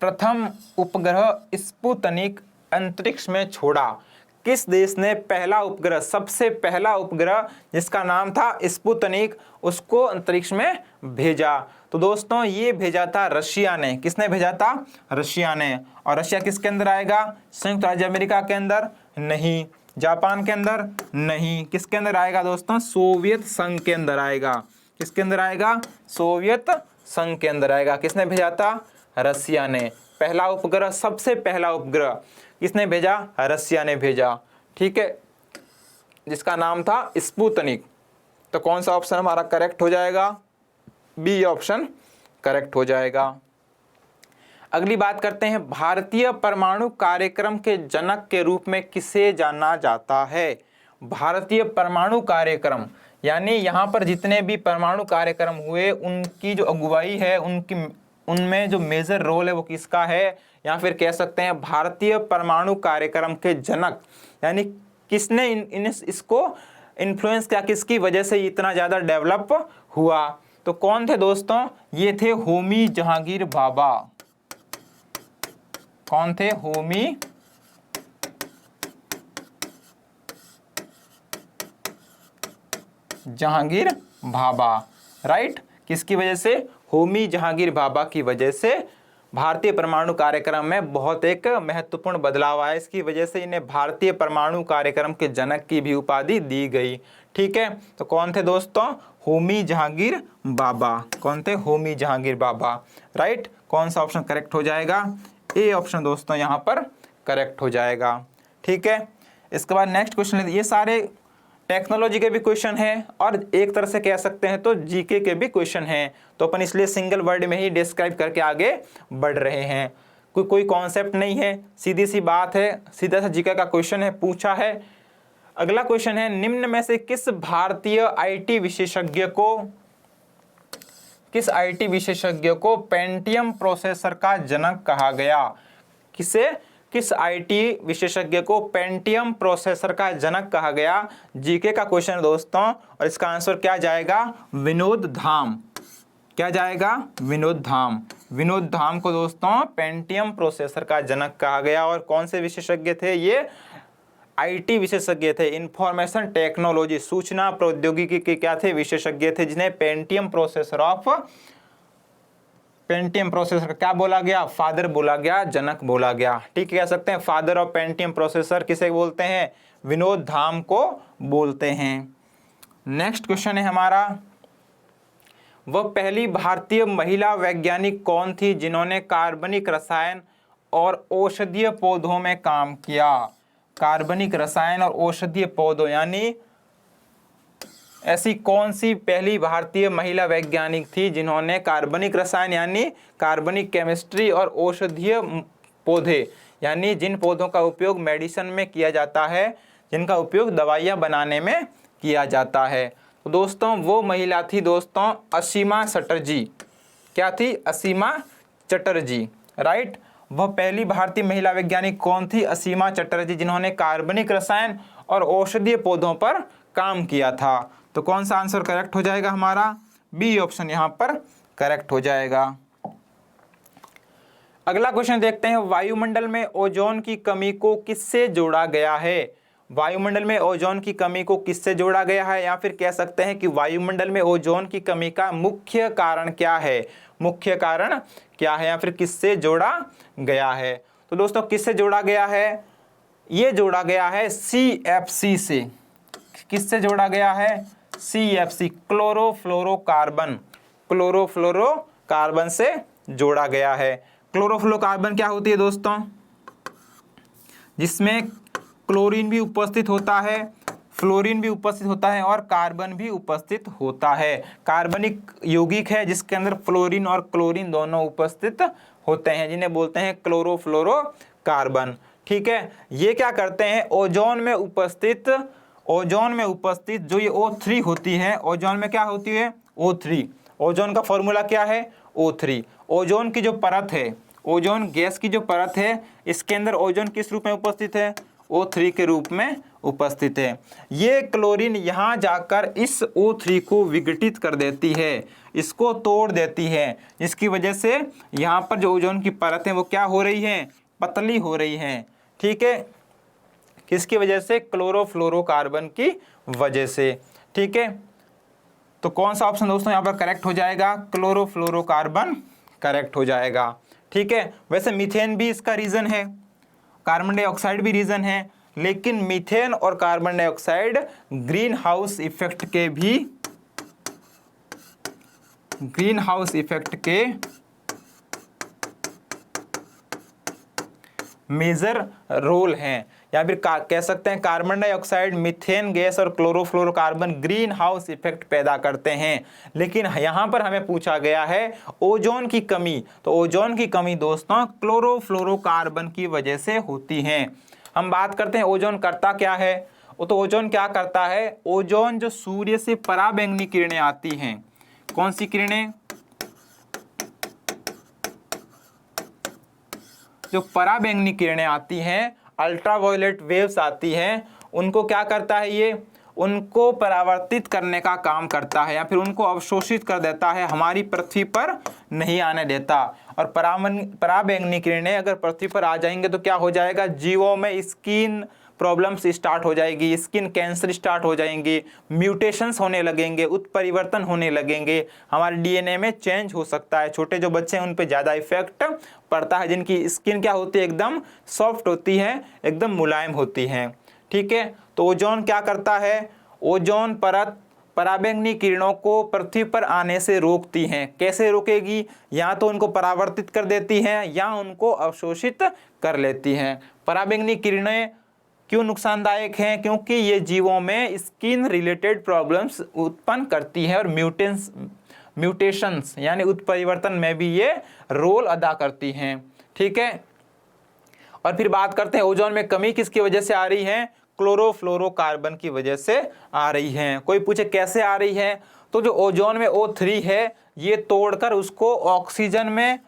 S1: प्रथम उपग्रह स्पुतनिक अंतरिक्ष में छोड़ा। किस देश ने पहला उपग्रह, सबसे पहला उपग्रह जिसका नाम था स्पुतनिक, उसको अंतरिक्ष में भेजा? तो दोस्तों ये भेजा था रशिया ने। किसने भेजा था? रशिया ने। और रशिया किसके अंदर आएगा? संयुक्त राज्य अमेरिका के अंदर नहीं, जापान के अंदर नहीं, किसके अंदर आएगा दोस्तों? सोवियत संघ के अंदर आएगा। किसके अंदर आएगा? सोवियत संघ के अंदर आएगा। किसने भेजा था? रसिया ने। पहला उपग्रह, सबसे पहला उपग्रह किसने भेजा? रसिया ने भेजा। ठीक है, जिसका नाम था स्पुतनिक। तो कौन सा ऑप्शन हमारा करेक्ट हो जाएगा? बी ऑप्शन करेक्ट हो जाएगा। अगली बात करते हैं, भारतीय परमाणु कार्यक्रम के जनक के रूप में किसे जाना जाता है? भारतीय परमाणु कार्यक्रम यानी यहाँ पर जितने भी परमाणु कार्यक्रम हुए उनकी जो अगुवाई है, उनमें जो मेजर रोल है वो किसका है? या फिर कह सकते हैं भारतीय परमाणु कार्यक्रम के जनक, यानी किसने इसको इन्फ्लुएंस किया, किसकी वजह से इतना ज़्यादा डेवलप हुआ? तो कौन थे दोस्तों? ये थे होमी जहांगीर भाभा। कौन थे? होमी जहांगीर भाभा। राइट, किसकी वजह से? होमी जहांगीर भाभा की वजह से भारतीय परमाणु कार्यक्रम में बहुत एक महत्वपूर्ण बदलाव आया। इसकी वजह से इन्हें भारतीय परमाणु कार्यक्रम के जनक की भी उपाधि दी गई। ठीक है, तो कौन थे दोस्तों? होमी जहांगीर भाभा। कौन थे? होमी जहांगीर भाभा। राइट, कौन सा ऑप्शन करेक्ट हो जाएगा? ए ऑप्शन दोस्तों यहाँ पर करेक्ट हो जाएगा। ठीक है, इसके बाद नेक्स्ट क्वेश्चन, ये सारे टेक्नोलॉजी के भी क्वेश्चन हैं और एक तरह से कह सकते हैं तो जीके के भी क्वेश्चन हैं, तो अपन इसलिए सिंगल वर्ड में ही डिस्क्राइब करके आगे बढ़ रहे हैं। कोई कॉन्सेप्ट नहीं है, सीधी सी बात है, सीधा सा जीके का क्वेश्चन है, पूछा है। अगला क्वेश्चन है, निम्न में से किस आईटी विशेषज्ञ को पेंटियम प्रोसेसर का जनक कहा गया? किस आईटी विशेषज्ञ को पेंटियम प्रोसेसर का जनक कहा गया? जीके का क्वेश्चन दोस्तों, और इसका आंसर क्या जाएगा? विनोद धाम। क्या जाएगा? विनोद धाम। विनोद धाम को दोस्तों पेंटियम प्रोसेसर का जनक कहा गया। और कौन से विशेषज्ञ थे ये? आईटी विशेषज्ञ थे, इंफॉर्मेशन टेक्नोलॉजी, सूचना प्रौद्योगिकी के क्या थे? विशेषज्ञ थे, जिन्हें पेंटियम प्रोसेसर का क्या बोला गया? फादर बोला गया, जनक बोला गया। ठीक है, कह सकते हैं फादर ऑफ पेंटियम प्रोसेसर किसे बोलते हैं? विनोद धाम को बोलते हैं। नेक्स्ट क्वेश्चन है हमारा, वह पहली भारतीय महिला वैज्ञानिक कौन थी जिन्होंने कार्बनिक रसायन और औषधीय पौधों में काम किया? कार्बनिक रसायन और औषधीय पौधों, यानी ऐसी कौन सी पहली भारतीय महिला वैज्ञानिक थी जिन्होंने कार्बनिक रसायन यानी कार्बनिक केमिस्ट्री और औषधीय पौधे, यानी जिन पौधों का उपयोग मेडिसिन में किया जाता है, जिनका उपयोग दवाइयाँ बनाने में किया जाता है। तो दोस्तों वो महिला थी दोस्तों असीमा चटर्जी। क्या थी? असीमा चटर्जी, राइट। वह पहली भारतीय महिला वैज्ञानिक कौन थी? असीमा चटर्जी, जिन्होंने कार्बनिक रसायन और औषधीय पौधों पर काम किया था। तो कौन सा आंसर करेक्ट हो जाएगा हमारा? बी ऑप्शन यहाँ पर करेक्ट हो जाएगा। अगला क्वेश्चन देखते हैं, वायुमंडल में ओजोन की कमी को किससे जोड़ा गया है? वायुमंडल में ओजोन की कमी को किससे जोड़ा गया है, या फिर कह सकते हैं कि वायुमंडल में ओजोन की कमी का मुख्य कारण क्या है? मुख्य कारण क्या है, या फिर किससे जोड़ा गया है? तो दोस्तों किससे जोड़ा गया है? ये जोड़ा गया है CFC से। किससे जोड़ा गया है? CFC, chlorofluorocarbon. क्लोरोफ्लोरोकार्बन से जोड़ा गया है। क्लोरोफ्लोरोकार्बन क्या होती है दोस्तों? जिसमें क्लोरीन भी उपस्थित होता है, फ्लोरीन भी उपस्थित होता है और कार्बन भी उपस्थित होता है। कार्बनिक यौगिक है जिसके अंदर फ्लोरीन और क्लोरीन दोनों उपस्थित होते हैं, जिन्हें बोलते हैं क्लोरोफ्लोरोकार्बन। ठीक है, ये क्या करते हैं? ओजोन में उपस्थित जो ये O3 होती है, ओजोन में क्या होती है? O3। ओजोन का फॉर्मूला क्या है? O3। ओजोन की जो परत है, ओजोन गैस की जो परत है, इसके अंदर ओजोन किस रूप में उपस्थित है? O3 के रूप में उपस्थित है। ये क्लोरीन यहाँ जाकर इस O3 को विघटित कर देती है, इसको तोड़ देती है, जिसकी वजह से यहाँ पर जो ओजोन की परत है वो क्या हो रही है? पतली हो रही है। ठीक है, किसकी वजह से? क्लोरोफ्लोरोकार्बन की वजह से। ठीक है, तो कौन सा ऑप्शन दोस्तों यहाँ पर करेक्ट हो जाएगा? क्लोरोफ्लोरोकार्बन करेक्ट हो जाएगा। ठीक है, वैसे मीथेन भी इसका रीजन है, कार्बन डाइऑक्साइड भी रीजन है, लेकिन मीथेन और carbon dioxide green house effect के मेजर रोल हैं, या फिर कह सकते हैं कार्बन डाइऑक्साइड, मीथेन गैस और क्लोरोफ्लोरोकार्बन ग्रीन हाउस इफेक्ट पैदा करते हैं। लेकिन यहाँ पर हमें पूछा गया है ओजोन की कमी, तो ओजोन की कमी दोस्तों क्लोरोफ्लोरोकार्बन की वजह से होती है। हम बात करते हैं ओजोन करता क्या है। तो ओजोन क्या करता है? ओजोन जो सूर्य से पराबैंगनी किरणें आती हैं, कौन सी किरणें? जो पराबैंगनी किरणें आती हैं, अल्ट्रावायलेट वेव्स आती हैं, उनको क्या करता है? ये उनको परावर्तित करने का काम करता है, या फिर उनको अवशोषित कर देता है, हमारी पृथ्वी पर नहीं आने देता। और पराबैंगनी किरणें अगर पृथ्वी पर आ जाएंगे तो क्या हो जाएगा? जीवों में स्किन प्रॉब्लम्स स्टार्ट हो जाएगी, स्किन कैंसर स्टार्ट हो जाएंगे, म्यूटेशंस होने लगेंगे, उत्परिवर्तन होने लगेंगे, हमारे डीएनए में चेंज हो सकता है। छोटे जो बच्चे हैं उन पे ज़्यादा इफेक्ट पड़ता है, जिनकी स्किन क्या होती है? एकदम सॉफ्ट होती है, एकदम मुलायम होती है। ठीक है, तो ओजोन क्या करता है? ओजोन परत पराबैंगनी किरणों को पृथ्वी पर आने से रोकती हैं। कैसे रोकेगी? या तो उनको परावर्तित कर देती हैं या उनको अवशोषित कर लेती हैं। पराबैंगनी किरणें क्यों नुकसानदायक हैं? क्योंकि ये जीवों में स्किन रिलेटेड प्रॉब्लम्स उत्पन्न करती है और म्यूटेशंस यानी उत्परिवर्तन में भी ये रोल अदा करती हैं। ठीक है, और फिर बात करते हैं ओजोन में कमी किसकी वजह से आ रही है? क्लोरोफ्लोरोकार्बन की वजह से आ रही है। कोई पूछे कैसे आ रही है? तो जो ओजोन में O3 है ये तोड़कर उसको ऑक्सीजन में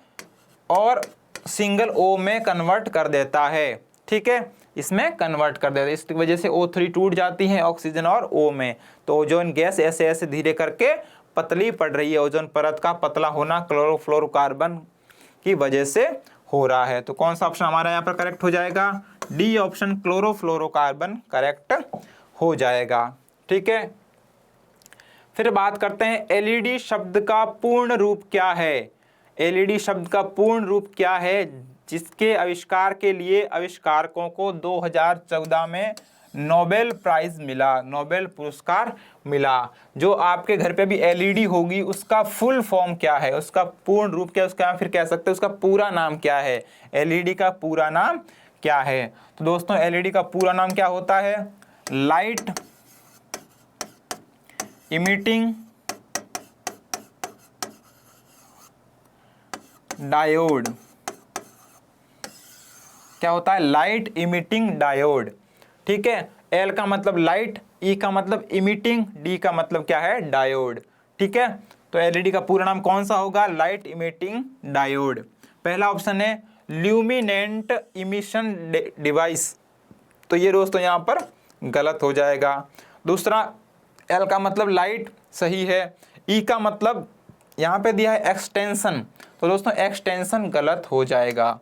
S1: और सिंगल O में कन्वर्ट कर देता है। ठीक है, इसमें कन्वर्ट कर देता है। इसकी वजह से O3 टूट जाती है ऑक्सीजन और O में, तो ओजोन गैस ऐसे ऐसे धीरे करके पतली पड़ रही है। ओजोन परत का पतला होना क्लोरोफ्लोरोकार्बन की वजह से हो रहा है। तो कौन सा ऑप्शन हमारा यहाँ पर करेक्ट हो जाएगा? डी ऑप्शन क्लोरोफ्लोरोकार्बन करेक्ट हो जाएगा। ठीक है, फिर बात करते हैं एलईडी शब्द का पूर्ण रूप क्या है। एलईडी शब्द का पूर्ण रूप क्या है जिसके आविष्कार के लिए आविष्कारकों को 2014 में नोबेल प्राइज मिला, नोबेल पुरस्कार मिला। जो आपके घर पे भी एलईडी होगी उसका फुल फॉर्म क्या है, उसका पूर्ण रूप क्या है, उसका फिर कह सकते हैं उसका पूरा नाम क्या है, एलईडी का पूरा नाम क्या है। तो दोस्तों एलईडी का पूरा नाम क्या होता है? Light emitting diode. क्या होता है? Light emitting diode. ठीक है, एल का मतलब लाइट, ई का मतलब इमिटिंग, डी का मतलब क्या है? डायोड। ठीक है, तो एलईडी का पूरा नाम कौन सा होगा? Light emitting diode. पहला ऑप्शन है ल्यूमिनेंट इमिशन डिवाइस, तो ये दोस्तों यहाँ पर गलत हो जाएगा। दूसरा, एल का मतलब लाइट सही है, ई का मतलब यहाँ पे दिया है एक्सटेंशन, तो दोस्तों एक्सटेंशन गलत हो जाएगा।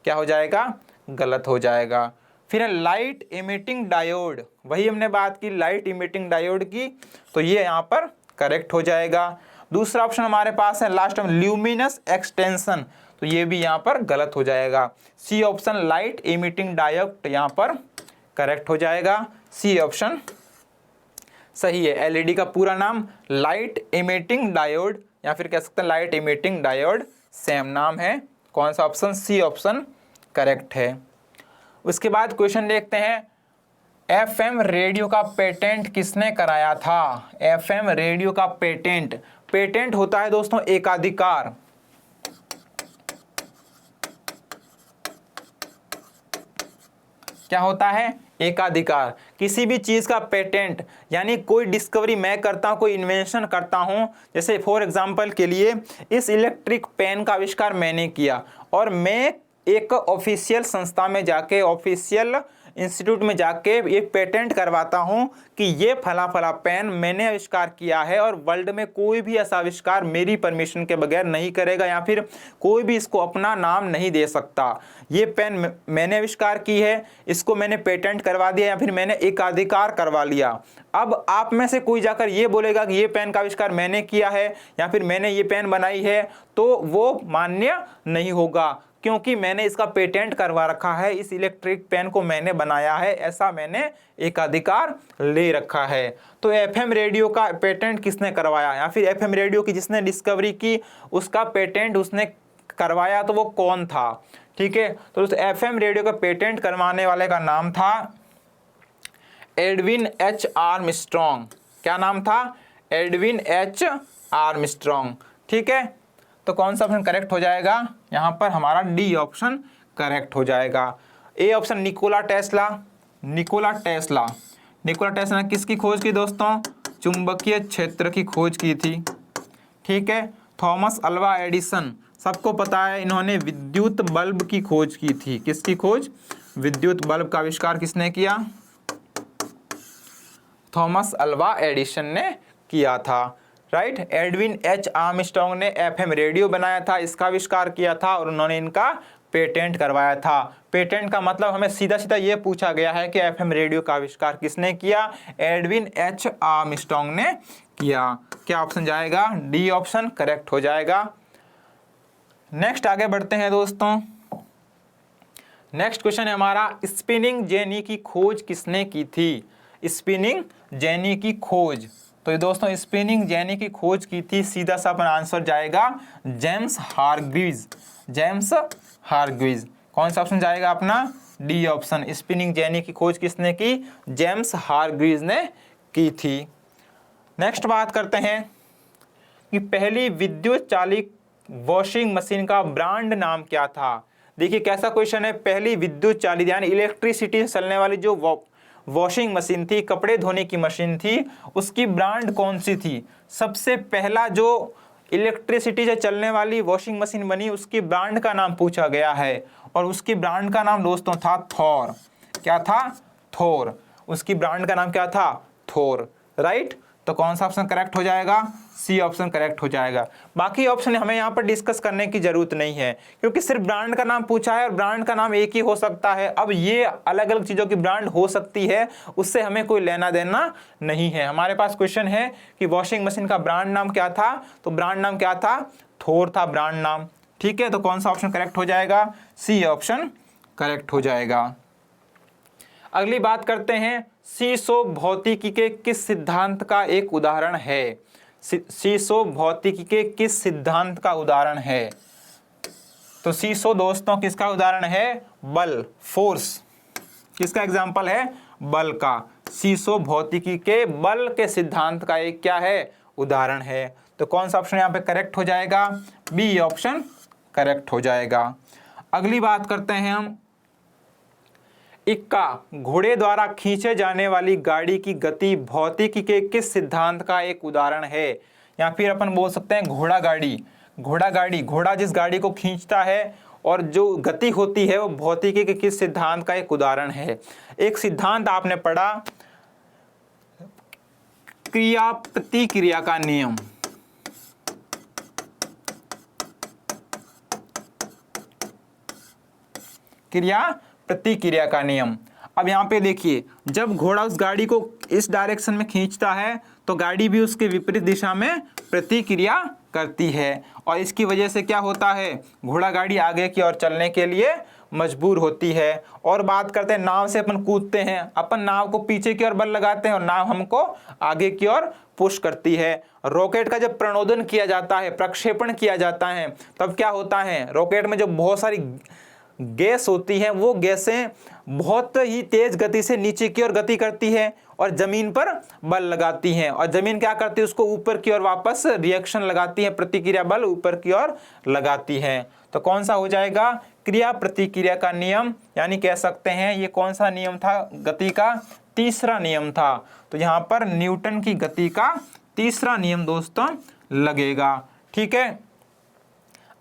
S1: क्या हो जाएगा? गलत हो जाएगा। फिर लाइट इमिटिंग डायोड, वही हमने बात की लाइट इमिटिंग डायोड की, तो ये यहाँ पर करेक्ट हो जाएगा। दूसरा ऑप्शन हमारे पास है लास्ट में ल्यूमिनस एक्सटेंशन, तो ये भी यहाँ पर गलत हो जाएगा। C option light emitting diode यहाँ पर करेक्ट हो जाएगा। सी ऑप्शन सही है। एलईडी का पूरा नाम लाइट इमिटिंग डायोड, या फिर कह सकते हैं लाइट इमिटिंग डायोड, सेम नाम है। कौन सा ऑप्शन? सी ऑप्शन करेक्ट है। उसके बाद क्वेश्चन देखते हैं, एफएम रेडियो का पेटेंट किसने कराया था? एफएम रेडियो का पेटेंट, पेटेंट होता है दोस्तों एकाधिकार। क्या होता है? एकाधिकार। किसी भी चीज का पेटेंट यानी कोई डिस्कवरी मैं करता हूं, कोई इन्वेंशन करता हूं, जैसे फॉर एग्जांपल के लिए इस इलेक्ट्रिक पेन का आविष्कार मैंने किया और मैं एक ऑफिशियल संस्था में जाके, ऑफिशियल इंस्टीट्यूट में जाके ये पेटेंट करवाता हूं कि ये फला फला पेन मैंने आविष्कार किया है और वर्ल्ड में कोई भी ऐसा आविष्कार मेरी परमिशन के बगैर नहीं करेगा, या फिर कोई भी इसको अपना नाम नहीं दे सकता। ये पेन मैंने आविष्कार की है, इसको मैंने पेटेंट करवा दिया या फिर मैंने एकाधिकार करवा लिया। अब आप में से कोई जाकर ये बोलेगा कि ये पेन का आविष्कार मैंने किया है या फिर मैंने ये पेन बनाई है, तो वो मान्य नहीं होगा, क्योंकि मैंने इसका पेटेंट करवा रखा है, इस इलेक्ट्रिक पेन को मैंने बनाया है, ऐसा मैंने एकाधिकार ले रखा है। तो एफएम रेडियो का पेटेंट किसने करवाया, या फिर एफएम रेडियो की जिसने डिस्कवरी की उसका पेटेंट उसने करवाया, तो वो कौन था? ठीक है, तो उस एफएम रेडियो का पेटेंट करवाने वाले का नाम था एडविन एच आर्मस्ट्रॉन्ग। क्या नाम था? Edwin H Armstrong. ठीक है, तो कौन सा ऑप्शन करेक्ट हो जाएगा? यहाँ पर हमारा डी ऑप्शन करेक्ट हो जाएगा। A option Nikola Tesla. Nikola Tesla, Nikola Tesla ने किसकी खोज की दोस्तों? चुंबकीय क्षेत्र की खोज की थी। ठीक है, थॉमस अल्वा एडिसन, सबको पता है इन्होंने विद्युत बल्ब की खोज की थी। किसकी खोज? विद्युत बल्ब का आविष्कार किसने किया? थॉमस अल्वा एडिसन ने किया था। राइट, एडविन एच आर्मस्ट्रॉन्ग ने एफएम रेडियो बनाया था, इसका आविष्कार किया था और उन्होंने इनका पेटेंट करवाया था। पेटेंट का मतलब हमें सीधा सीधा ये पूछा गया है कि एफएम रेडियो का आविष्कार किसने किया? एडविन एच आर्मस्ट्रॉन्ग ने किया। क्या ऑप्शन जाएगा? डी ऑप्शन करेक्ट हो जाएगा। नेक्स्ट आगे बढ़ते हैं दोस्तों। नेक्स्ट क्वेश्चन है हमारा, स्पिनिंग जेनी की खोज किसने की थी? स्पिनिंग जेनी की खोज, तो ये दोस्तों स्पिनिंग जेनी की खोज की थी, सीधा सा अपना आंसर जाएगा जेम्स हारग्रीव्स। James Hargreaves. कौन सा ऑप्शन जाएगा अपना? D option. स्पिनिंग जेनी की खोज किसने की? जेम्स हारग्रीव्स ने की थी। नेक्स्ट बात करते हैं कि पहली विद्युत चालित वॉशिंग मशीन का ब्रांड नाम क्या था? देखिए कैसा क्वेश्चन है। पहली विद्युत चालित यानी इलेक्ट्रिसिटी से चलने वाली जो वॉशिंग मशीन थी, कपड़े धोने की मशीन थी, उसकी ब्रांड कौन सी थी? सबसे पहला जो इलेक्ट्रिसिटी से चलने वाली वॉशिंग मशीन बनी उसकी ब्रांड का नाम पूछा गया है और उसकी ब्रांड का नाम दोस्तों था थॉर। क्या था? थोर। उसकी ब्रांड का नाम क्या था? थोर, राइट। तो कौन सा ऑप्शन करेक्ट हो जाएगा? सी ऑप्शन करेक्ट हो जाएगा। बाकी ऑप्शन हमें यहाँ पर डिस्कस करने की जरूरत नहीं है, क्योंकि सिर्फ ब्रांड का नाम पूछा है और ब्रांड का नाम एक ही हो सकता है। अब ये अलग अलग चीज़ों की ब्रांड हो सकती है, उससे हमें कोई लेना देना नहीं है। हमारे पास क्वेश्चन है कि वॉशिंग मशीन का ब्रांड नाम क्या था, तो ब्रांड नाम क्या था? थोर था ब्रांड नाम। ठीक है, तो कौन सा ऑप्शन करेक्ट हो जाएगा? सी ऑप्शन करेक्ट हो जाएगा। अगली बात करते हैं, सीसो भौतिकी के किस सिद्धांत का एक उदाहरण है? सीसो भौतिकी के किस सिद्धांत का उदाहरण है? तो सीसो दोस्तों किसका उदाहरण है? बल, फोर्स। किसका एग्जाम्पल है? बल का। सीसो भौतिकी के बल के सिद्धांत का एक क्या है? उदाहरण है। तो कौन सा ऑप्शन यहाँ पे करेक्ट हो जाएगा? बी ऑप्शन करेक्ट हो जाएगा। अगली बात करते हैं हम, इक्का, घोड़े द्वारा खींचे जाने वाली गाड़ी की गति भौतिकी के किस सिद्धांत का एक उदाहरण है? या फिर अपन बोल सकते हैं घोड़ा गाड़ी। घोड़ा गाड़ी, घोड़ा जिस गाड़ी को खींचता है और जो गति होती है वो भौतिकी के किस सिद्धांत का एक उदाहरण है? एक सिद्धांत आपने पढ़ा, क्रिया प्रतिक्रिया का नियम। क्रिया प्रतिक्रिया का नियम। अब यहाँ पे देखिए, जब घोड़ा उस गाड़ी को इस डायरेक्शन में खींचता है तो गाड़ी भी उसके विपरीत दिशा में प्रतिक्रिया करती है, और इसकी वजह से क्या होता है? घोड़ा गाड़ी आगे की ओर चलने के लिए मजबूर होती है। और बात करते हैं नाव से, अपन कूदते हैं, अपन नाव को पीछे की ओर बल लगाते हैं और नाव हमको आगे की ओर पुश करती है। रॉकेट का जब प्रणोदन किया जाता है, प्रक्षेपण किया जाता है, तब क्या होता है? रॉकेट में जो बहुत सारी गैस होती है, वो गैसें बहुत ही तेज गति से नीचे की ओर गति करती है और जमीन पर बल लगाती हैं, और जमीन क्या करती है? उसको ऊपर की ओर वापस रिएक्शन लगाती है, प्रतिक्रिया बल ऊपर की ओर लगाती है। तो कौन सा हो जाएगा? क्रिया प्रतिक्रिया का नियम, यानी कह सकते हैं ये कौन सा नियम था? गति का तीसरा नियम था। तो यहाँ पर न्यूटन की गति का तीसरा नियम दोस्तों लगेगा। ठीक है।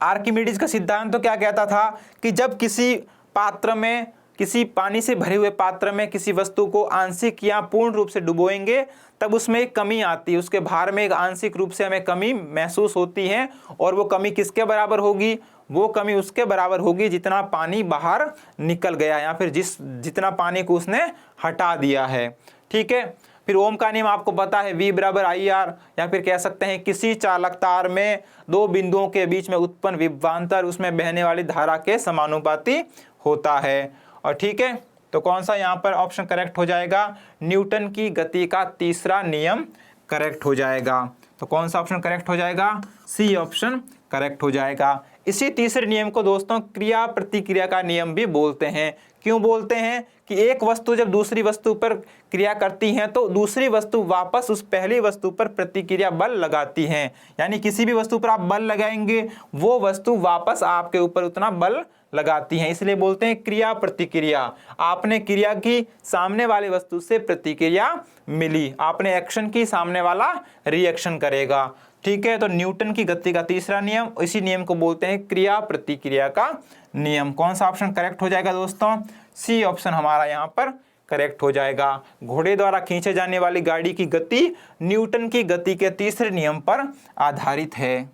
S1: आर्किमिडीज का सिद्धांत तो क्या कहता था कि जब किसी पात्र में, किसी पानी से भरे हुए पात्र में किसी वस्तु को आंशिक या पूर्ण रूप से डुबोएंगे तब उसमें एक कमी आती है, उसके भार में एक आंशिक रूप से हमें कमी महसूस होती है, और वो कमी किसके बराबर होगी? वो कमी उसके बराबर होगी जितना पानी बाहर निकल गया, या फिर जितना पानी को उसने हटा दिया है। ठीक है। फिर ओम का नियम आपको पता है, V बराबर IR, या फिर कह सकते हैं किसी चालक तार में दो बिंदुओं के बीच में उत्पन्न विभवांतर उसमें बहने वाली धारा के समानुपाती होता है। और ठीक है, तो कौन सा यहाँ पर ऑप्शन करेक्ट हो जाएगा? न्यूटन की गति का तीसरा नियम करेक्ट हो जाएगा। तो कौन सा ऑप्शन करेक्ट हो जाएगा? सी ऑप्शन करेक्ट हो जाएगा। इसी तीसरे नियम को दोस्तों क्रिया प्रतिक्रिया का नियम भी बोलते हैं। क्यों बोलते हैं? कि एक वस्तु जब दूसरी वस्तु पर क्रिया करती है तो दूसरी वस्तु वापस उस पहली वस्तु पर प्रतिक्रिया बल लगाती है, यानी किसी भी वस्तु पर आप बल लगाएंगे वो वस्तु वापस आपके ऊपर उतना बल लगाती हैं, इसलिए बोलते हैं क्रिया प्रतिक्रिया। आपने क्रिया की, सामने वाली वस्तु से प्रतिक्रिया मिली, आपने एक्शन की, सामने वाला रिएक्शन करेगा। ठीक है। तो न्यूटन की गति का तीसरा नियम, इसी नियम को बोलते हैं क्रिया प्रतिक्रिया का नियम। कौन सा ऑप्शन करेक्ट हो जाएगा दोस्तों? सी ऑप्शन हमारा यहाँ पर करेक्ट हो जाएगा। घोड़े द्वारा खींचे जाने वाली गाड़ी की गति न्यूटन की गति के तीसरे नियम पर आधारित है।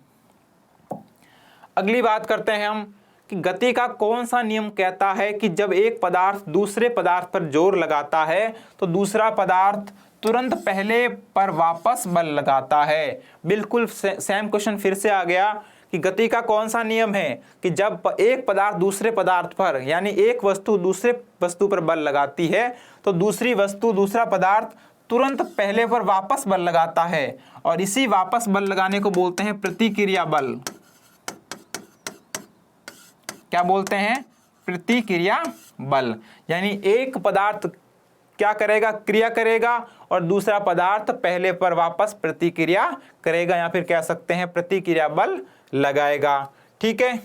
S1: अगली बात करते हैं हम कि गति का कौन सा नियम कहता है कि जब एक पदार्थ दूसरे पदार्थ पर जोर लगाता है तो दूसरा पदार्थ तुरंत पहले पर वापस बल लगाता है। बिल्कुल सेम क्वेश्चन फिर से आ गया कि गति का कौन सा नियम है कि जब एक पदार्थ दूसरे पदार्थ पर, यानी एक वस्तु दूसरे वस्तु पर बल लगाती है तो दूसरी वस्तु, दूसरा पदार्थ तुरंत पहले पर वापस बल लगाता है, और इसी वापस बल लगाने को बोलते हैं प्रतिक्रिया बल। क्या बोलते हैं? प्रतिक्रिया बल। यानी एक पदार्थ क्या करेगा? क्रिया करेगा, और दूसरा पदार्थ पहले पर वापस प्रतिक्रिया करेगा, या फिर कह सकते हैं प्रतिक्रिया बल लगाएगा। ठीक है।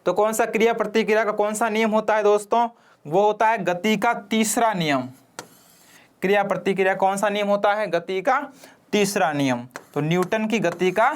S1: तो कौन सा क्रिया प्रतिक्रिया का कौन सा नियम होता है दोस्तों? वो होता है गति का तीसरा नियम। क्रिया प्रतिक्रिया कौन सा नियम होता है? गति का तीसरा नियम। तो न्यूटन की गति का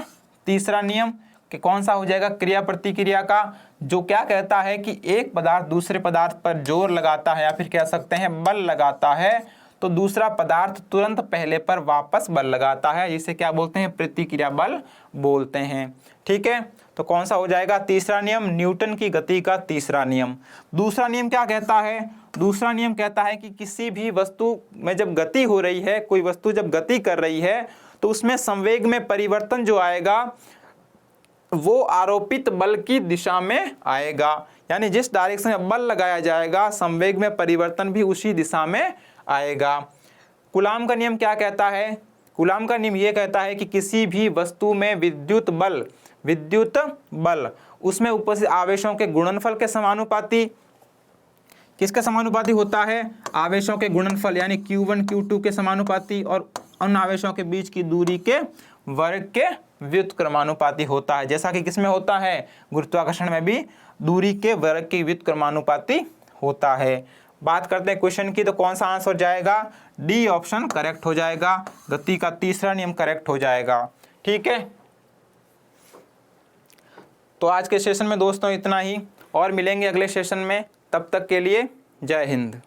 S1: तीसरा नियम कि कौन सा हो जाएगा? क्रिया प्रतिक्रिया का जो क्या कहता है कि एक पदार्थ दूसरे पदार्थ पर जोर लगाता है या फिर कह सकते हैं बल लगाता है, तो दूसरा पदार्थ तुरंत पहले पर वापस बल लगाता है, जिसे क्या बोलते हैं, प्रतिक्रिया बल बोलते हैं। ठीक है, तो कौन सा हो जाएगा, तीसरा नियम, न्यूटन की गति का तीसरा नियम। दूसरा नियम क्या कहता है, दूसरा नियम कहता है कि किसी भी वस्तु में जब गति हो रही है, कोई वस्तु जब गति कर रही है तो उसमें संवेग में परिवर्तन जो आएगा वो आरोपित बल की दिशा में आएगा, यानी जिस डायरेक्शन में बल लगाया जाएगा संवेग में परिवर्तन भी उसी दिशा में आएगा। कूलाम का नियम क्या कहता है, कूलाम का नियम ये कहता है कि किसी भी वस्तु में विद्युत बल उसमें उपस्थित आवेशों के गुणनफल के समानुपाती, किसके समानुपाती होता है, आवेशों के गुणनफल यानी Q1 Q2 के समानुपाती, और उन आवेशों के बीच की दूरी के वर्ग के व्युत्क्रमानुपाती होता है, जैसा कि किसमें होता है, गुरुत्वाकर्षण में भी दूरी के वर्ग के व्युत्क्रमानुपाती होता है। बात करते हैं क्वेश्चन की, तो कौन सा आंसर जाएगा, डी ऑप्शन करेक्ट हो जाएगा, गति का तीसरा नियम करेक्ट हो जाएगा। ठीक है, तो आज के सेशन में दोस्तों इतना ही, और मिलेंगे अगले सेशन में, तब तक के लिए जय हिंद।